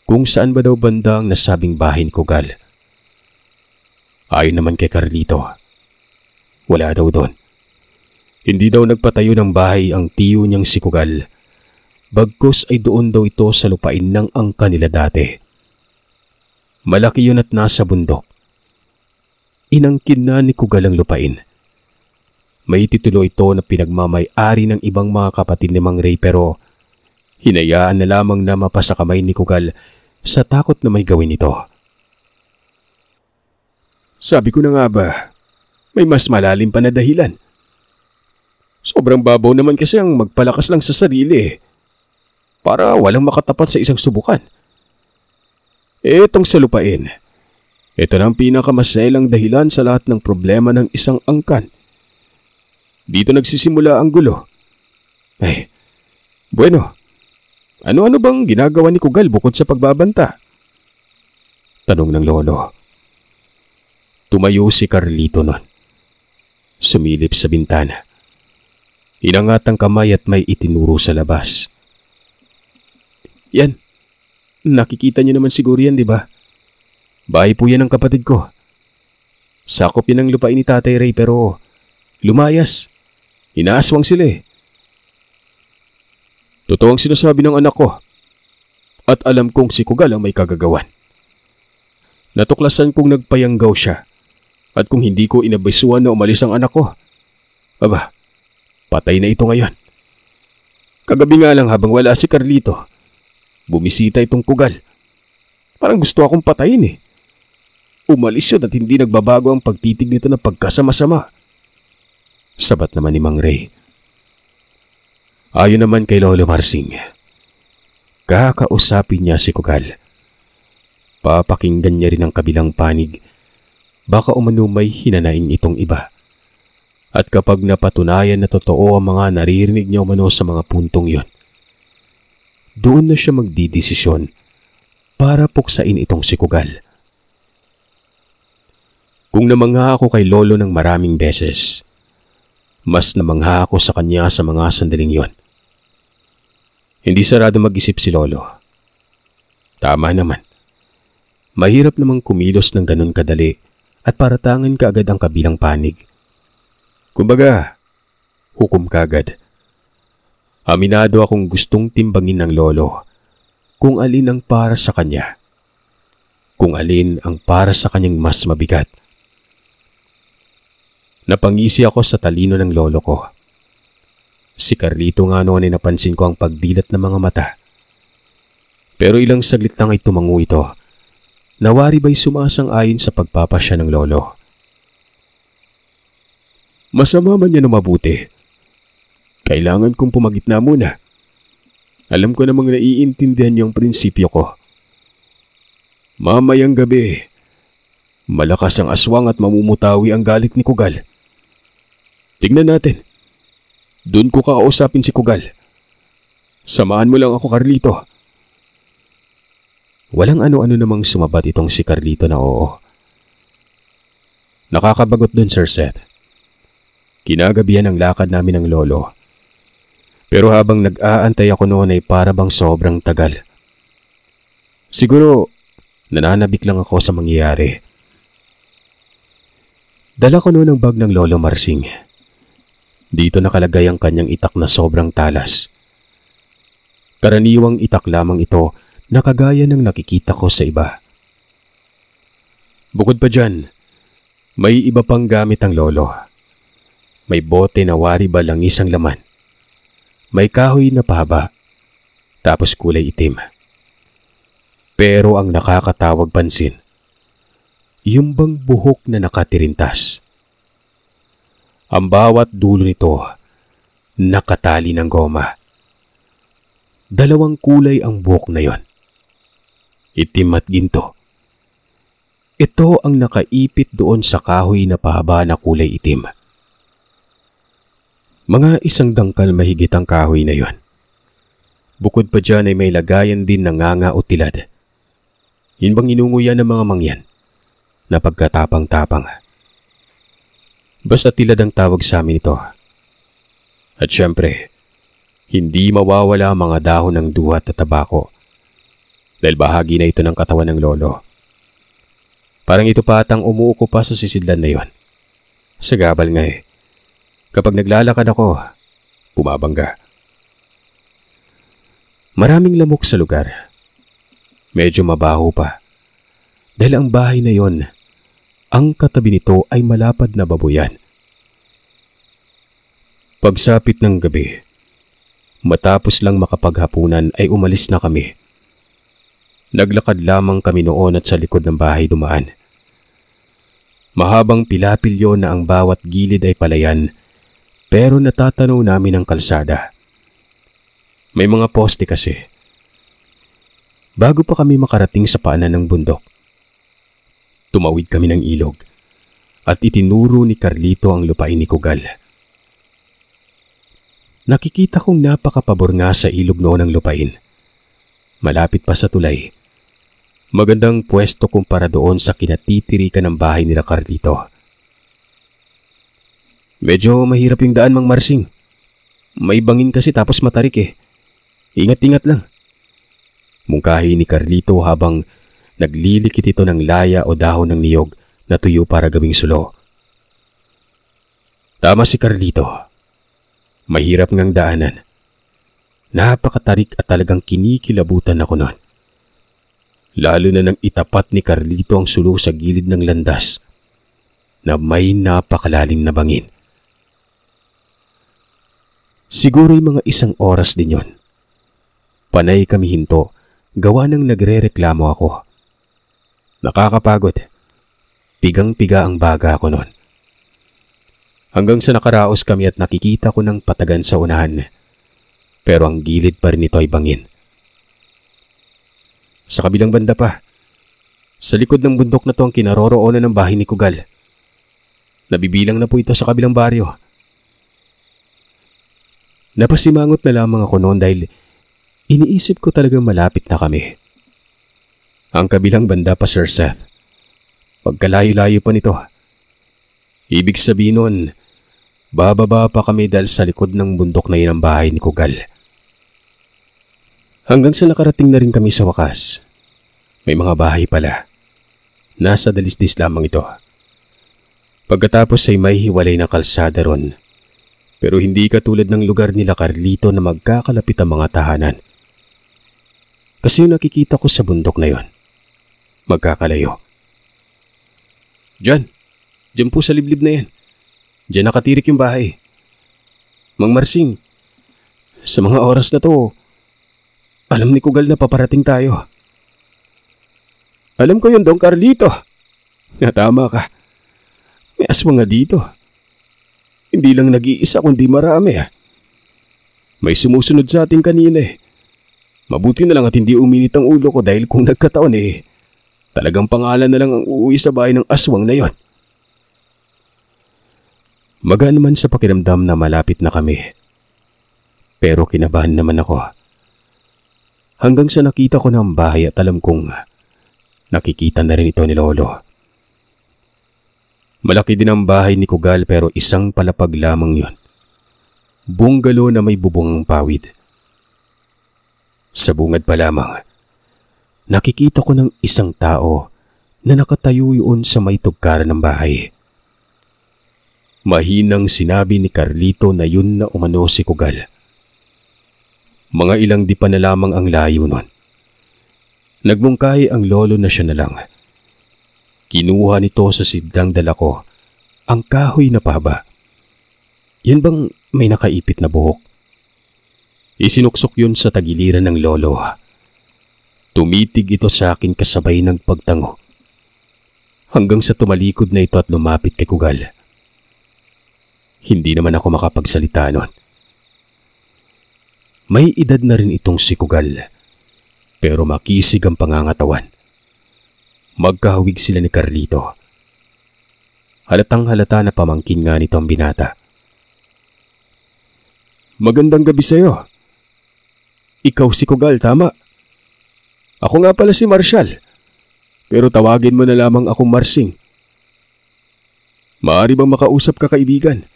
[SPEAKER 2] kung saan ba daw banda ang nasabing bahay ni Kugal. Ayon naman kay Carlito, wala daw doon. Hindi daw nagpatayo ng bahay ang tiyo niyang si Kugal. Bagkus ay doon daw ito sa lupain ng angka nila dati. Malaki yun at nasa bundok. Inangkin na ni Kugal ang lupain. May titulo ito na pinagmamay-ari ng ibang mga kapatid ni Mang Ray pero hinayaan na lamang na mapasa kamay ni Kugal sa takot na may gawin ito. Sabi ko na nga ba, may mas malalim pa na dahilan. Sobrang babaw naman kasi ang magpalakas lang sa sarili para walang makatapat sa isang subukan. Etong sa lupain, ito na ang pinakamaselang dahilan sa lahat ng problema ng isang angkan. Dito nagsisimula ang gulo. Bueno, ano-ano bang ginagawa ni Kugal bukod sa pagbabanta? Tanong ng Lolo. Tumayo si Carlito nun. Sumilip sa bintana. Inangat ang kamay at may itinuro sa labas. Yan. Nakikita niyo naman siguro yan, di ba? Bahay po yan ng kapatid ko. Sakop yan ang lupain ni Tatay Ray pero lumayas. Inaaswang sila eh. Totoo ang sinasabi ng anak ko. At alam kong si Kugal ang may kagagawan. Natuklasan kong nagpayanggaw siya. At kung hindi ko inabisuan na umalis ang anak ko, aba, patay na ito ngayon. Kagabi nga lang habang wala si Carlito, bumisita itong Kugal. Parang gusto akong patayin eh. Umalis yun at hindi nagbabago ang pagtitig nito na pagkasama-sama. Sabat naman ni Mang Ray. Ayon naman kay Lolo Marsing, kakausapin niya si Kugal. Papakinggan niya rin ang kabilang panig. Baka umano may hinanaing itong iba. At kapag napatunayan na totoo ang mga naririnig niya umano sa mga puntong yon, doon na siya magdidesisyon para puksain itong si Kugal. Kung namangha ako kay Lolo ng maraming beses, mas namangha ako sa kanya sa mga sandaling yon. Hindi sarado mag-isip si Lolo. Tama naman. Mahirap namang kumilos ng ganun kadali at paratangan kaagad ang kabilang panig. Kumbaga, hukom kaagad. Aminado akong gustong timbangin ng Lolo kung alin ang para sa kanya. Kung alin ang para sa kanyang mas mabigat. Napangisi ako sa talino ng Lolo ko. Si Carlito nga noon ay napansin ko ang pagdilat ng mga mata. Pero ilang saglit lang ay tumango ito. Nawari ba'y sumasang-ayon sa pagpapasya ng Lolo? Masama man yan o mabuti. Kailangan kong pumagitna muna. Alam ko namang naiintindihan niyo ang prinsipyo ko. Mamayang gabi, malakas ang aswang at mamumutawi ang galit ni Kugal. Tignan natin. Doon ko kakausapin si Kugal. Samahan mo lang ako, Carlito. Walang ano-ano namang sumabat itong si Carlito na oo. Nakakabagot dun, Sir Seth. Kinagabihan ang lakad namin ng Lolo. Pero habang nag-aantay ako noon ay para bang sobrang tagal. Siguro, nananabik lang ako sa mangyayari. Dala ko noon ang bag ng Lolo Marsing. Dito nakalagay ang kanyang itak na sobrang talas. Karaniwang itak lamang ito na kagaya ng nakikita ko sa iba. Bukod pa dyan, may iba pang gamit ang Lolo. May bote na wari balangis ang laman. May kahoy na pahaba, tapos kulay itim. Pero ang nakakatawag pansin, yung bang buhok na nakatirintas. Ang bawat dulo nito nakatali ng goma. Dalawang kulay ang buhok na yon, itim at ginto. Ito ang nakaipit doon sa kahoy na pahaba na kulay itim. Mga 1 dangkal mahigit ang kahoy na yon. Bukod pa dyan ay may lagayan din ng nganga o tilad. Yun bang inunguyan ng mga mangyan na pagkatapang-tapang. Basta tilad ang tawag sa amin ito. At syempre, hindi mawawala ang mga dahon ng duhat at tabako dahil bahagi na ito ng katawan ng lolo. Parang ito pa atang umuuko pa sa sisidlan na yon. Sa gabal nga eh. Kapag naglalakad ako, bumabangga. Maraming lamok sa lugar. Medyo mabaho pa. Dahil ang bahay na yon, ang katabi nito ay malapad na babuyan. Pagsapit ng gabi, matapos lang makapaghapunan ay umalis na kami. Naglakad lamang kami noon at sa likod ng bahay dumaan. Mahabang pilapilyo na ang bawat gilid ay palayan, pero natatanaw namin ang kalsada. May mga poste kasi. Bago pa kami makarating sa paanan ng bundok, tumawid kami ng ilog at itinuro ni Carlito ang lupain ni Kugal. Nakikita kong napakapabor nga sa ilog noon ang lupain. Malapit pa sa tulay. Magandang pwesto kumpara doon sa kinatitirikan ng bahay nila Carlito. Medyo mahirap yung daan, Mang Marsing. May bangin kasi tapos matarik eh. Ingat-ingat lang. Mungkahi ni Carlito habang naglilikit ito ng laya o dahon ng niyog na tuyo para gawing sulo. Tama si Carlito. Mahirap ngang daanan. Napakatarik at talagang kinikilabutan ako noon. Lalo na nang itapat ni Carlito ang sulo sa gilid ng landas na may napakalalim na bangin. Siguro'y mga 1 oras din yon. Panay kami hinto, gawa ng nagrereklamo ako. Nakakapagod. Pigang-piga ang baga ako noon. Hanggang sa nakaraos kami at nakikita ko ng patagan sa unahan. Pero ang gilid pa rin ito ay bangin. Sa kabilang banda pa, sa likod ng bundok na to ang kinaroroonan ng bahay ni Kugal. Nabibilang na po ito sa kabilang baryo. Napasimangot na lamang ako noon dahil iniisip ko talagang malapit na kami. Ang kabilang banda pa, Sir Seth. Pagkalayo-layo pa nito. Ibig sabihin nun, bababa pa kami dahil sa likod ng bundok na yun ang bahay ni Kugal. Hanggang sa nakarating na rin kami sa wakas. May mga bahay pala. Nasa dalisdis lamang ito. Pagkatapos ay may hiwalay na kalsada ron. Pero hindi katulad ng lugar nila Carlito na magkakalapit ang mga tahanan. Kasi yung nakikita ko sa bundok na yon, magkakalayo. Diyan po sa liblib na yan. Diyan nakatirik yung bahay. Mang Marsing, sa mga oras na to, alam ni Kugal na paparating tayo. Alam ko yun, Dong Carlito. Tama ka. May aswang nga dito. Hindi lang nag-iisa kundi marami. May sumusunod sa ating kanina eh. Mabuti na lang at hindi uminit ang ulo ko dahil kung nagkataon eh, talagang pangalan na lang ang uuwi sa bahay ng aswang na yon. Magaan naman sa pakiramdam na malapit na kami. Pero kinabahan naman ako. Hanggang sa nakita ko ng bahay at alam kong nakikita na rin ito ni Lolo. Malaki din ang bahay ni Kugal pero isang palapag lamang yon. Bungalo na may bubong pawid. Sa bungad pa lamang, nakikita ko ng isang tao na nakatayo yun sa may tugkaran ng bahay. Mahinang sinabi ni Carlito na yun na umano si Kugal. Mga ilang di pa na lamang ang layo nun. Nagmungkahi ang lolo na siya na lang. Kinuha nito sa sidlang dala ko ang kahoy na pahaba. Yan bang may nakaipit na buhok? Isinuksok yun sa tagiliran ng lolo. Tumitig ito sa akin kasabay ng pagtango. Hanggang sa tumalikod na ito at lumapit kay Kugal. Hindi naman ako makapagsalita nun. May edad na rin itong si Kugal, pero makisig ang pangangatawan. Magkahawig sila ni Carlito. Halatang halata na pamangkin nga nito ang binata. Magandang gabi sa'yo. Ikaw si Kugal, tama? Ako nga pala si Marshall, pero tawagin mo na lamang akong Marsing. Maaari bang makausap ka, kaibigan?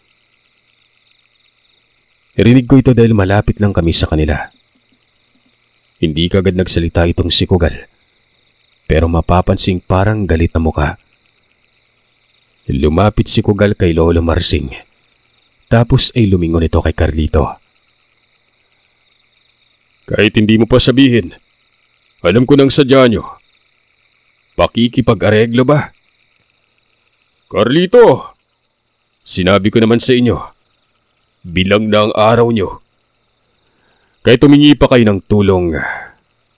[SPEAKER 2] Rinig ko ito dahil malapit lang kami sa kanila. Hindi kagad nagsalita itong si Kugal, pero mapapansing parang galit na mukha. Lumapit si Kugal kay Lolo Marsing, tapos ay lumingon ito kay Carlito. Kahit hindi mo pa sabihin, alam ko nang sadya nyo. Pakikipag-areglo ba? Carlito, sinabi ko naman sa inyo, bilang na ang araw nyo. Kahit tumingi pa kayo ng tulong,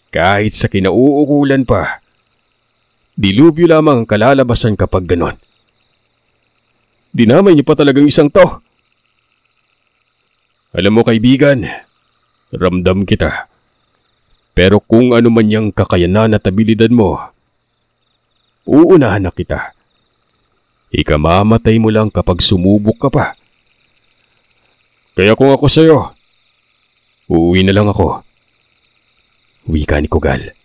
[SPEAKER 2] kahit sa kinauukulan pa, dilubyo lamang ang kalalabasan kapag ganon. Dinamay niyo pa talagang isang to. Alam mo kaibigan, ramdam kita. Pero kung ano man yang kakayanan at abilidad mo, uunahan na kita. Ikamamatay mo lang kapag sumubok ka pa. Kaya kung ako sa'yo, uuwi na lang ako. Wika ni Kugal.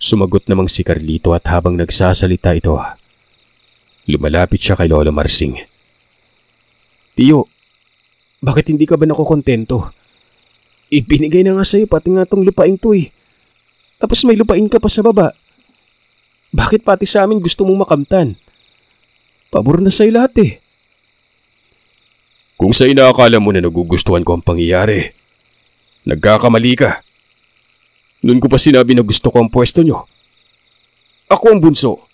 [SPEAKER 2] Sumagot namang si Carlito at habang nagsasalita ito, lumalapit siya kay Lolo Marsing. Tiyo, bakit hindi ka ba nakokontento? Ibinigay na nga sa'yo pati nga tong lupain to eh. Tapos may lupain ka pa sa baba. Bakit pati sa amin gusto mong makamtan? Pabor na sa'yo lahat eh. Kung sa inaakala mo na nagugustuhan ko ang pangyayari, nagkakamali ka. Noon ko pa sinabi na gusto ko ang pwesto nyo. Ako ang bunso,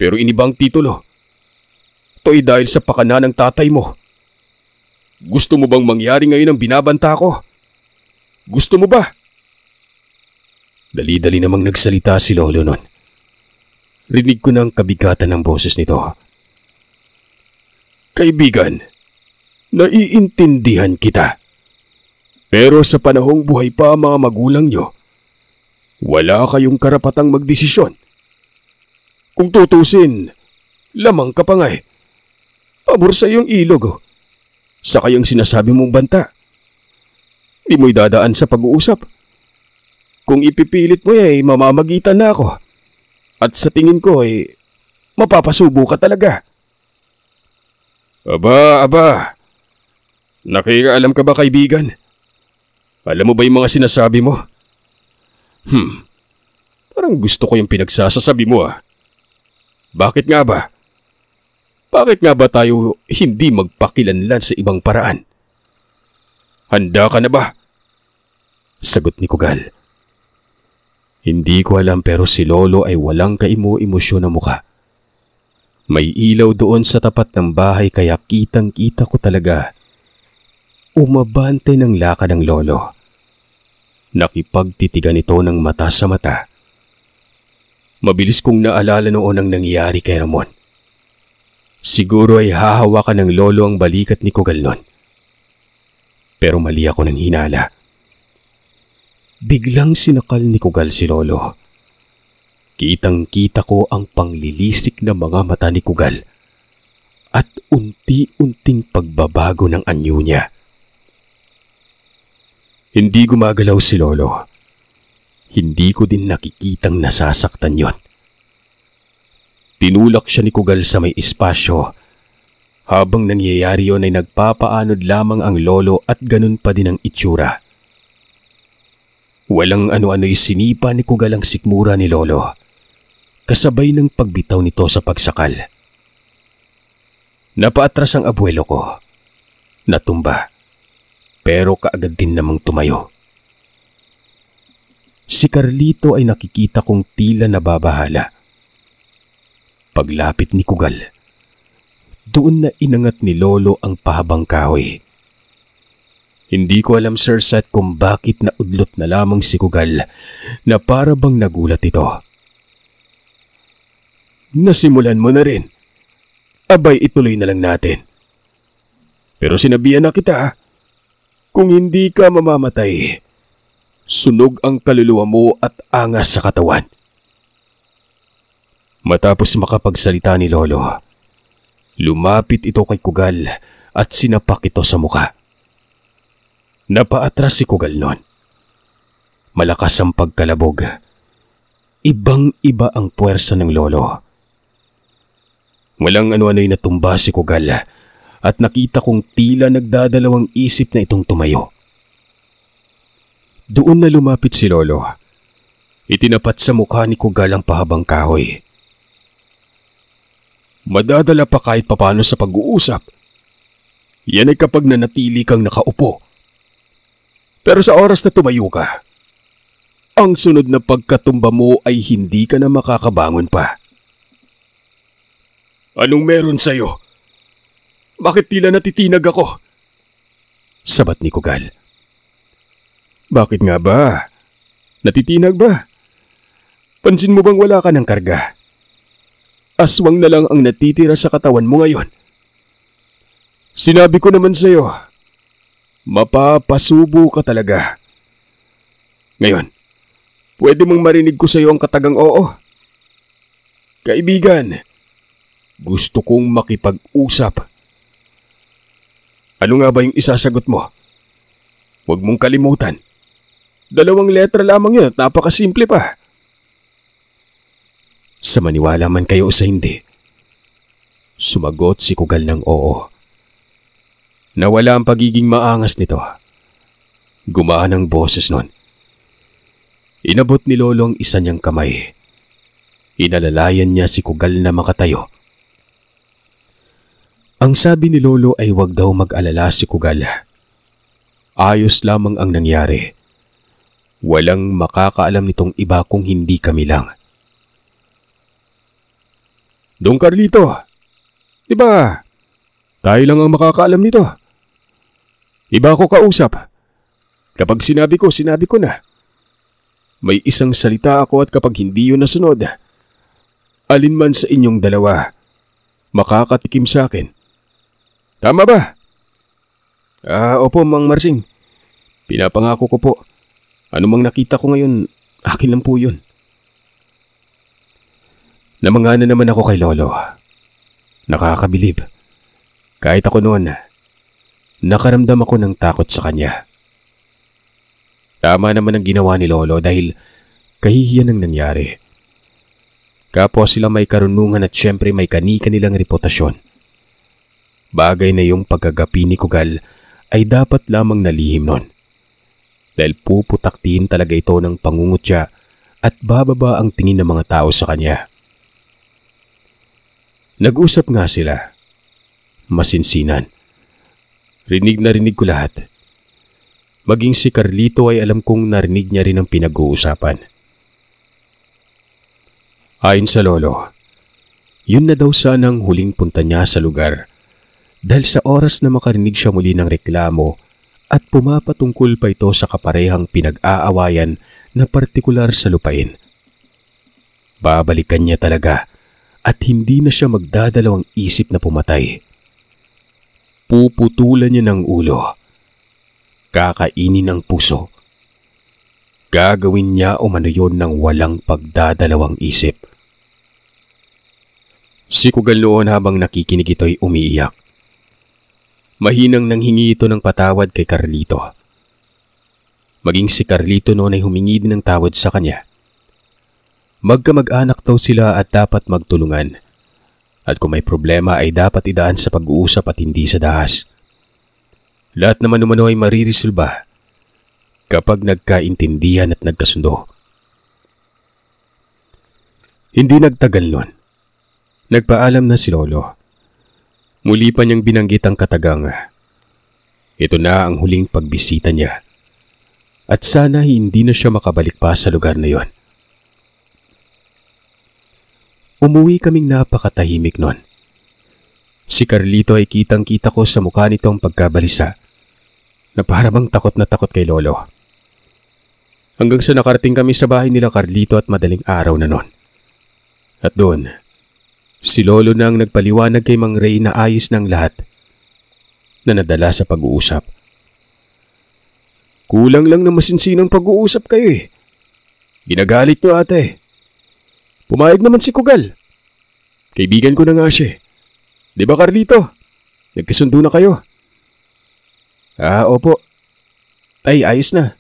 [SPEAKER 2] pero inibang titulo. Ito ay dahil sa pakana ng tatay mo. Gusto mo bang mangyari ngayon ang binabanta ko? Gusto mo ba? Dali-dali namang nagsalita si Lolo nun. Rinig ko ng kabigatan ng boses nito. Kaibigan, naiintindihan kita. Pero sa panahong buhay pa ang mga magulang nyo, wala kayong karapatang magdesisyon. Kung tutusin, lamang ka pa nga eh. Pabor sa iyong ilog. Saka yung sinasabi mong banta. Di mo'y dadaan sa pag-uusap. Kung ipipilit mo eh, mamamagitan na ako. At sa tingin ko eh, mapapasubo ka talaga. Aba. Nakikaalam ka ba kaibigan? Alam mo ba yung mga sinasabi mo? Parang gusto ko yung pinagsasasabi mo ah. Bakit nga ba? Bakit nga ba tayo hindi magpakilanlan sa ibang paraan? Handa ka na ba? Sagot ni Kugal. Hindi ko alam pero si Lolo ay walang kaimo-emosyon na mukha. May ilaw doon sa tapat ng bahay kaya kitang-kita ko talaga. Umabante ng lakad ng Lolo. Nakipagtitigan ito ng mata sa mata. Mabilis kong naalala noon ang nangyari kay Ramon. Siguro ay hahawakan ng Lolo ang balikat ni Kugal noon. Pero mali ako ng hinala. Biglang sinakal ni Kugal si Lolo. Kitang-kita ko ang panglilisik na mga mata ni Kugal at unti-unting pagbabago ng anyo niya. Hindi gumagalaw si Lolo. Hindi ko din nakikitang nasasaktan yon. Tinulak siya ni Kugal sa may espasyo. Habang nangyayari yon ay nagpapaanod lamang ang Lolo at ganun pa din ang itsura. Walang ano-ano'y sinipa ni Kugal ang sikmura ni Lolo. Kasabay ng pagbitaw nito sa pagsakal. Napaatras ang abuelo ko. Natumba. Pero kaagad din namang tumayo. Si Carlito ay nakikita kong tila nababahala. Paglapit ni Kugal, doon na inangat ni Lolo ang pahabang kahoy. Hindi ko alam, Sir Seth, kung bakit naudlot na lamang si Kugal na para bang nagulat ito. Nasimulan mo na rin. Abay, ituloy na lang natin. Pero sinabihan na kita, kung hindi ka mamamatay, sunog ang kaluluwa mo at angas sa katawan. Matapos makapagsalita ni Lolo, lumapit ito kay Kugal at sinapak ito sa muka. Napaatras si Kugal noon. Malakas ang pagkalabog. Ibang-iba ang puwersa ng Lolo. Walang ano-ano'y natumba si Kugal at nakita kong tila nagdadalawang isip na itong tumayo. Doon na lumapit si Lolo. Itinapat sa mukha ni Kugal ang pahabang kahoy. Madadala pa kahit papano sa pag-uusap. Yan ay kapag nanatili kang nakaupo. Pero sa oras na tumayo ka, ang sunod na pagkatumba mo ay hindi ka na makakabangon pa. Anong meron sa'yo? Bakit tila natitinag ako? Sabat ni Kugal. Bakit nga ba? Natitinag ba? Pansin mo bang wala ka ng karga? Aswang na lang ang natitira sa katawan mo ngayon. Sinabi ko naman sa'yo, mapapasubo ka talaga. Ngayon, pwede mong marinig ko sa'yo ang katagang oo. Kaibigan, gusto kong makipag-usap. Ano nga ba yung isasagot mo? Huwag mong kalimutan. 2 letra lamang yun at napakasimple pa. Sa maniwala man kayo o sa hindi, sumagot si Kugal ng oo. Nawala ang pagiging maangas nito. Gumaan ang boses nun. Inabot ni Lolo ang isa niyang kamay. Inalalayan niya si Kugal na makatayo. Ang sabi ni Lolo ay wag daw mag-alala si Kugal. Ayos lamang ang nangyari. Walang makakaalam nitong iba kung hindi kami lang. Dong Carlito, di ba? Tayo lang ang makakaalam nito. Iba ako kausap. Kapag sinabi ko na. May isang salita ako at kapag hindi yun nasunod, alinman sa inyong dalawa, makakatikim sa akin. Tama ba? Opo, Mang Marsing. Pinapangako ko po. Ano mang nakita ko ngayon, akin lang po yun. Namangana naman ako kay Lolo. Nakakabilib. Kahit ako noon, nakaramdam ako ng takot sa kanya. Tama naman ang ginawa ni Lolo dahil kahihiyan ang nangyari. Kapwa sila may karunungan at syempre may kani-kanilang reputasyon. Bagay na yung pagkagapi ni Kugal ay dapat lamang nalihim nun. Dahil puputaktiin talaga ito ng pangungutya at bababa ang tingin ng mga tao sa kanya. Nag-usap nga sila. Masinsinan. Rinig na rinig ko lahat. Maging si Carlito ay alam kong narinig niya rin ang pinag-uusapan. Ayon sa Lolo, yun na daw sanang huling punta niya sa lugar dahil sa oras na makarinig siya muli ng reklamo at pumapatungkol pa ito sa kaparehang pinag-aawayan na partikular sa lupain. Babalikan niya talaga at hindi na siya magdadalawang isip na pumatay. Puputulan niya ng ulo. Kakainin ang puso. Gagawin niya umano yun ng walang pagdadalawang isip. Si Kugal noon habang nakikinig ito'y umiiyak. Mahinang nanghingi ito ng patawad kay Carlito. Maging si Carlito noon ay humingi din ng tawad sa kanya. Magkamag-anak daw sila at dapat magtulungan. At kung may problema ay dapat idaan sa pag-uusap at hindi sa dahas. Lahat naman umano ay maririsolba kapag nagkaintindihan at nagkasundo. Hindi nagtagal nun. Nagpaalam na si Lolo. Muli pa niyang binanggit ang katagang. Ito na ang huling pagbisita niya. At sana hindi na siya makabalik pa sa lugar na yon. Umuwi kaming napakatahimik nun. Si Carlito ay kitang-kita ko sa mukha nito ang pagkabalisa na para bang takot na takot kay Lolo. Hanggang sa nakarating kami sa bahay nila Carlito at madaling araw na nun. At doon, si Lolo na ang nagpaliwanag kay Mang Ray na ayos ng lahat na nadala sa pag-uusap. Kulang lang na masinsinang pag-uusap kayo eh. Ginagalit nyo ate. Pumayag naman si Kugal. Kaibigan ko na nga siya. Di ba Carlito? Nagkasundo na kayo. Opo. Ay, ayos na.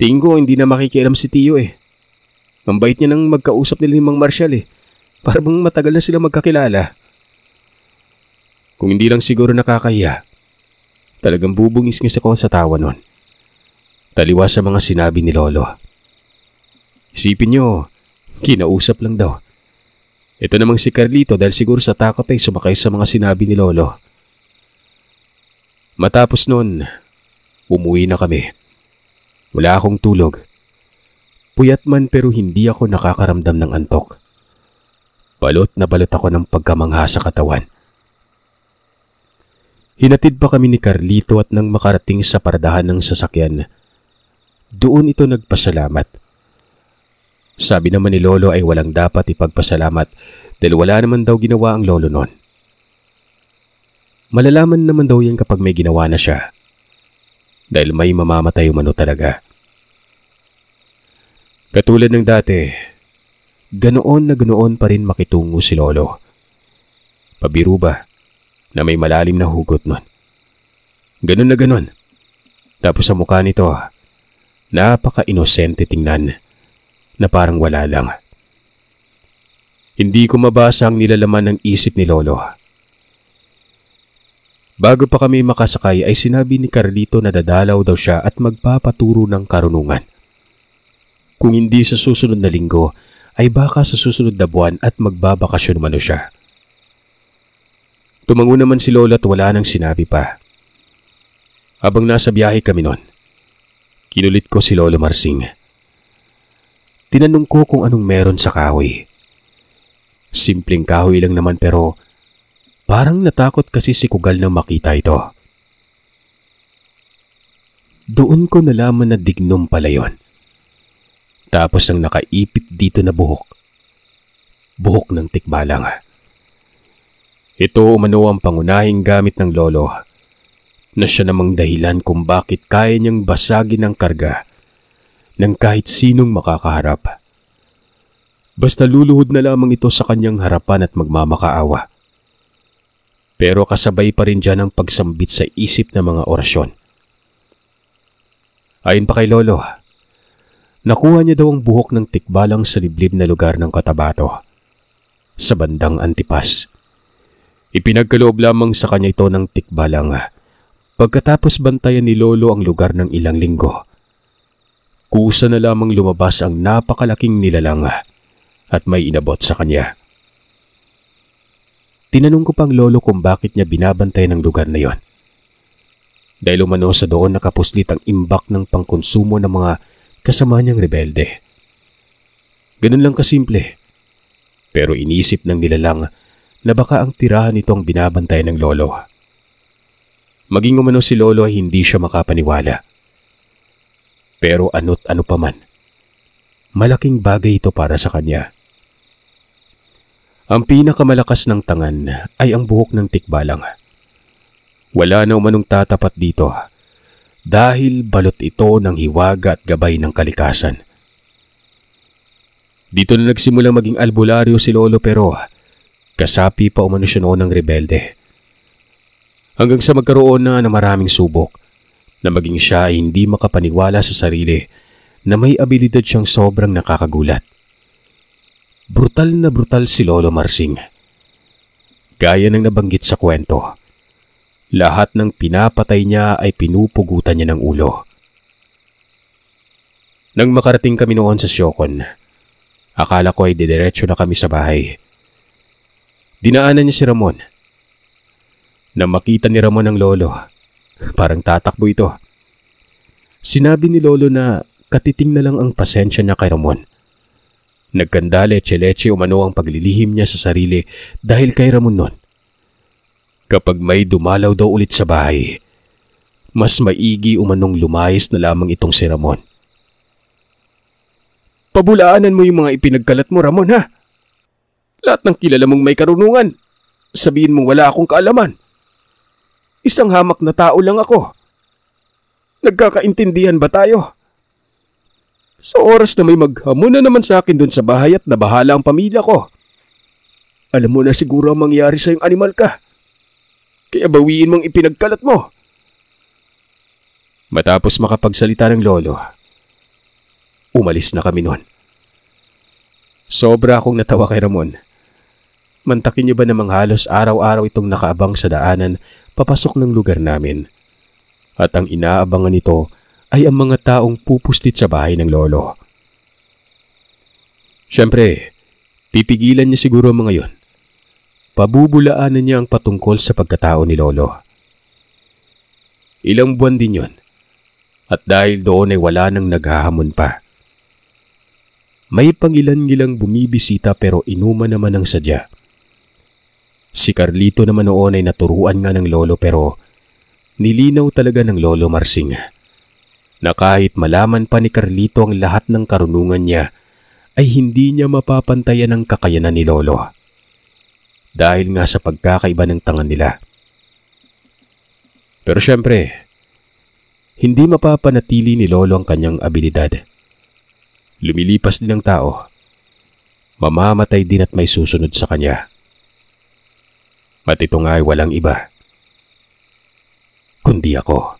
[SPEAKER 2] Tingin ko hindi na makikialam si Tio eh. Ang bait niya nang magkausap nila ni Mang Marshall eh. Para bang matagal na sila magkakilala. Kung hindi lang siguro nakakahiya, talagang bubungis-ngis ako sa tawa nun. Taliwas sa mga sinabi ni Lolo. Isipin nyo, kinausap lang daw. Ito namang si Carlito dahil siguro sa takot ay sumakay sa mga sinabi ni Lolo. Matapos nun, umuwi na kami. Wala akong tulog. Puyat man pero hindi ako nakakaramdam ng antok. Balot na balot ako ng pagkamangha sa katawan. Hinatid pa kami ni Carlito at nang makarating sa paradahan ng sasakyan, doon ito nagpasalamat. Sabi naman ni Lolo ay walang dapat ipagpasalamat dahil wala naman daw ginawa ang Lolo nun. Malalaman naman daw yan kapag may ginawa na siya dahil may mamamatay umano talaga. Katulad ng dati, ganoon na ganoon pa rin makitungo si Lolo. Pabiru ba na may malalim na hugot nun? Ganon na ganon. Tapos sa mukha nito, napaka-inosente tingnan na parang wala lang. Hindi ko mabasa ang nilalaman ng isip ni Lolo. Bago pa kami makasakay ay sinabi ni Carlito na dadalaw daw siya at magpapaturo ng karunungan. Kung hindi sa susunod na linggo, ay baka sa susunod na buwan at magbabakasyon umano siya. Tumango naman si Lolo at wala nang sinabi pa. Habang nasa biyahe kami nun, kinulit ko si Lolo Marsing. Tinanong ko kung anong meron sa kahoy. Simpleng kahoy lang naman pero parang natakot kasi si Kugal na makita ito. Doon ko nalaman na dignum pala yon. Tapos ang nakaipit dito na buhok. Buhok ng tikbalang. Ito umano ang pangunahing gamit ng Lolo na siya namang dahilan kung bakit kaya niyang basagin ang karga ng kahit sinong makakaharap. Basta luluhod na lamang ito sa kanyang harapan at magmamakaawa. Pero kasabay pa rin dyan ang pagsambit sa isip ng mga orasyon. Ayon pa kay Lolo, nakuha niya daw ang buhok ng tikbalang sa liblib na lugar ng Cotabato, sa bandang Antipas. Ipinagkaloob lamang sa kanya ito ng tikbalang pagkatapos bantayan ni Lolo ang lugar ng ilang linggo. Kusa na lamang lumabas ang napakalaking nilalang at may inabot sa kanya. Tinanong ko pang Lolo kung bakit niya binabantay ng lugar na yon. Dahil umano sa doon nakapuslit ang imbak ng pangkonsumo ng mga kasama niyang rebelde. Ganun lang kasimple. Pero inisip ng nilalang na baka ang tirahan nito ang binabantay ng Lolo. Maging umano si Lolo ay hindi siya makapaniwala. Pero ano't ano pa man, malaking bagay ito para sa kanya. Ang pinakamalakas ng tangan ay ang buhok ng tikbalang. Wala na umanong tatapat dito dahil balot ito ng hiwaga at gabay ng kalikasan. Dito na nagsimulang maging albularyo si Lolo pero kasapi pa umano siya noon ng rebelde. Hanggang sa magkaroon na ng maraming subok na maging siya ay hindi makapaniwala sa sarili na may abilidad siyang sobrang nakakagulat. Brutal na brutal si Lolo Marsing. Gaya ng nabanggit sa kwento, lahat ng pinapatay niya ay pinupugutan niya ng ulo. Nang makarating kami noon sa Siokon, akala ko ay didiretso na kami sa bahay. Dinaanan niya si Ramon. Nang makita ni Ramon ang Lolo, parang tatakbo ito. Sinabi ni Lolo na katiting na lang ang pasensya niya kay Ramon. Nagkanda leche-leche umano ang paglilihim niya sa sarili dahil kay Ramon nun. Kapag may dumalaw daw ulit sa bahay, mas maigi umanong lumayas na lamang itong si Ramon. Pabulaanan mo yung mga ipinagkalat mo, Ramon, ha? Lahat ng kilala mong may karunungan, sabihin mong wala akong kaalaman. Isang hamak na tao lang ako. Nagkakaintindihan ba tayo? Sa oras na may maghamon na naman sa akin doon sa bahay at nabahala ang pamilya ko, alam mo na siguro ang mangyari sa yung animal ka. Kaya bawiin mong ipinagkalat mo. Matapos makapagsalita ng lolo, umalis na kami noon. Sobra akong natawa kay Ramon. Mantakin niyo ba namang halos araw-araw itong nakaabang sa daanan papasok ng lugar namin. At ang inaabangan nito ay ang mga taong pupuslit sa bahay ng lolo. Siyempre, pipigilan niya siguro ang mga yon. Pabubulaanan niya ang patungkol sa pagkatao ni lolo. Ilang buwan din yon. At dahil doon ay wala nang naghahamon pa. May pangilan-ngilang bumibisita pero inuman naman ang sadya. Si Carlito naman noon ay naturuan nga ng lolo pero nilinaw talaga ng lolo Marsing na kahit malaman pa ni Carlito ang lahat ng karunungan niya ay hindi niya mapapantayan ang kakayanan ni lolo. Dahil nga sa pagkakaiba ng tangan nila. Pero syempre, hindi mapapanatili ni lolo ang kanyang abilidad. Lumilipas din ang tao. Mamamatay din at may susunod sa kanya. At ito nga ay walang iba, kundi ako.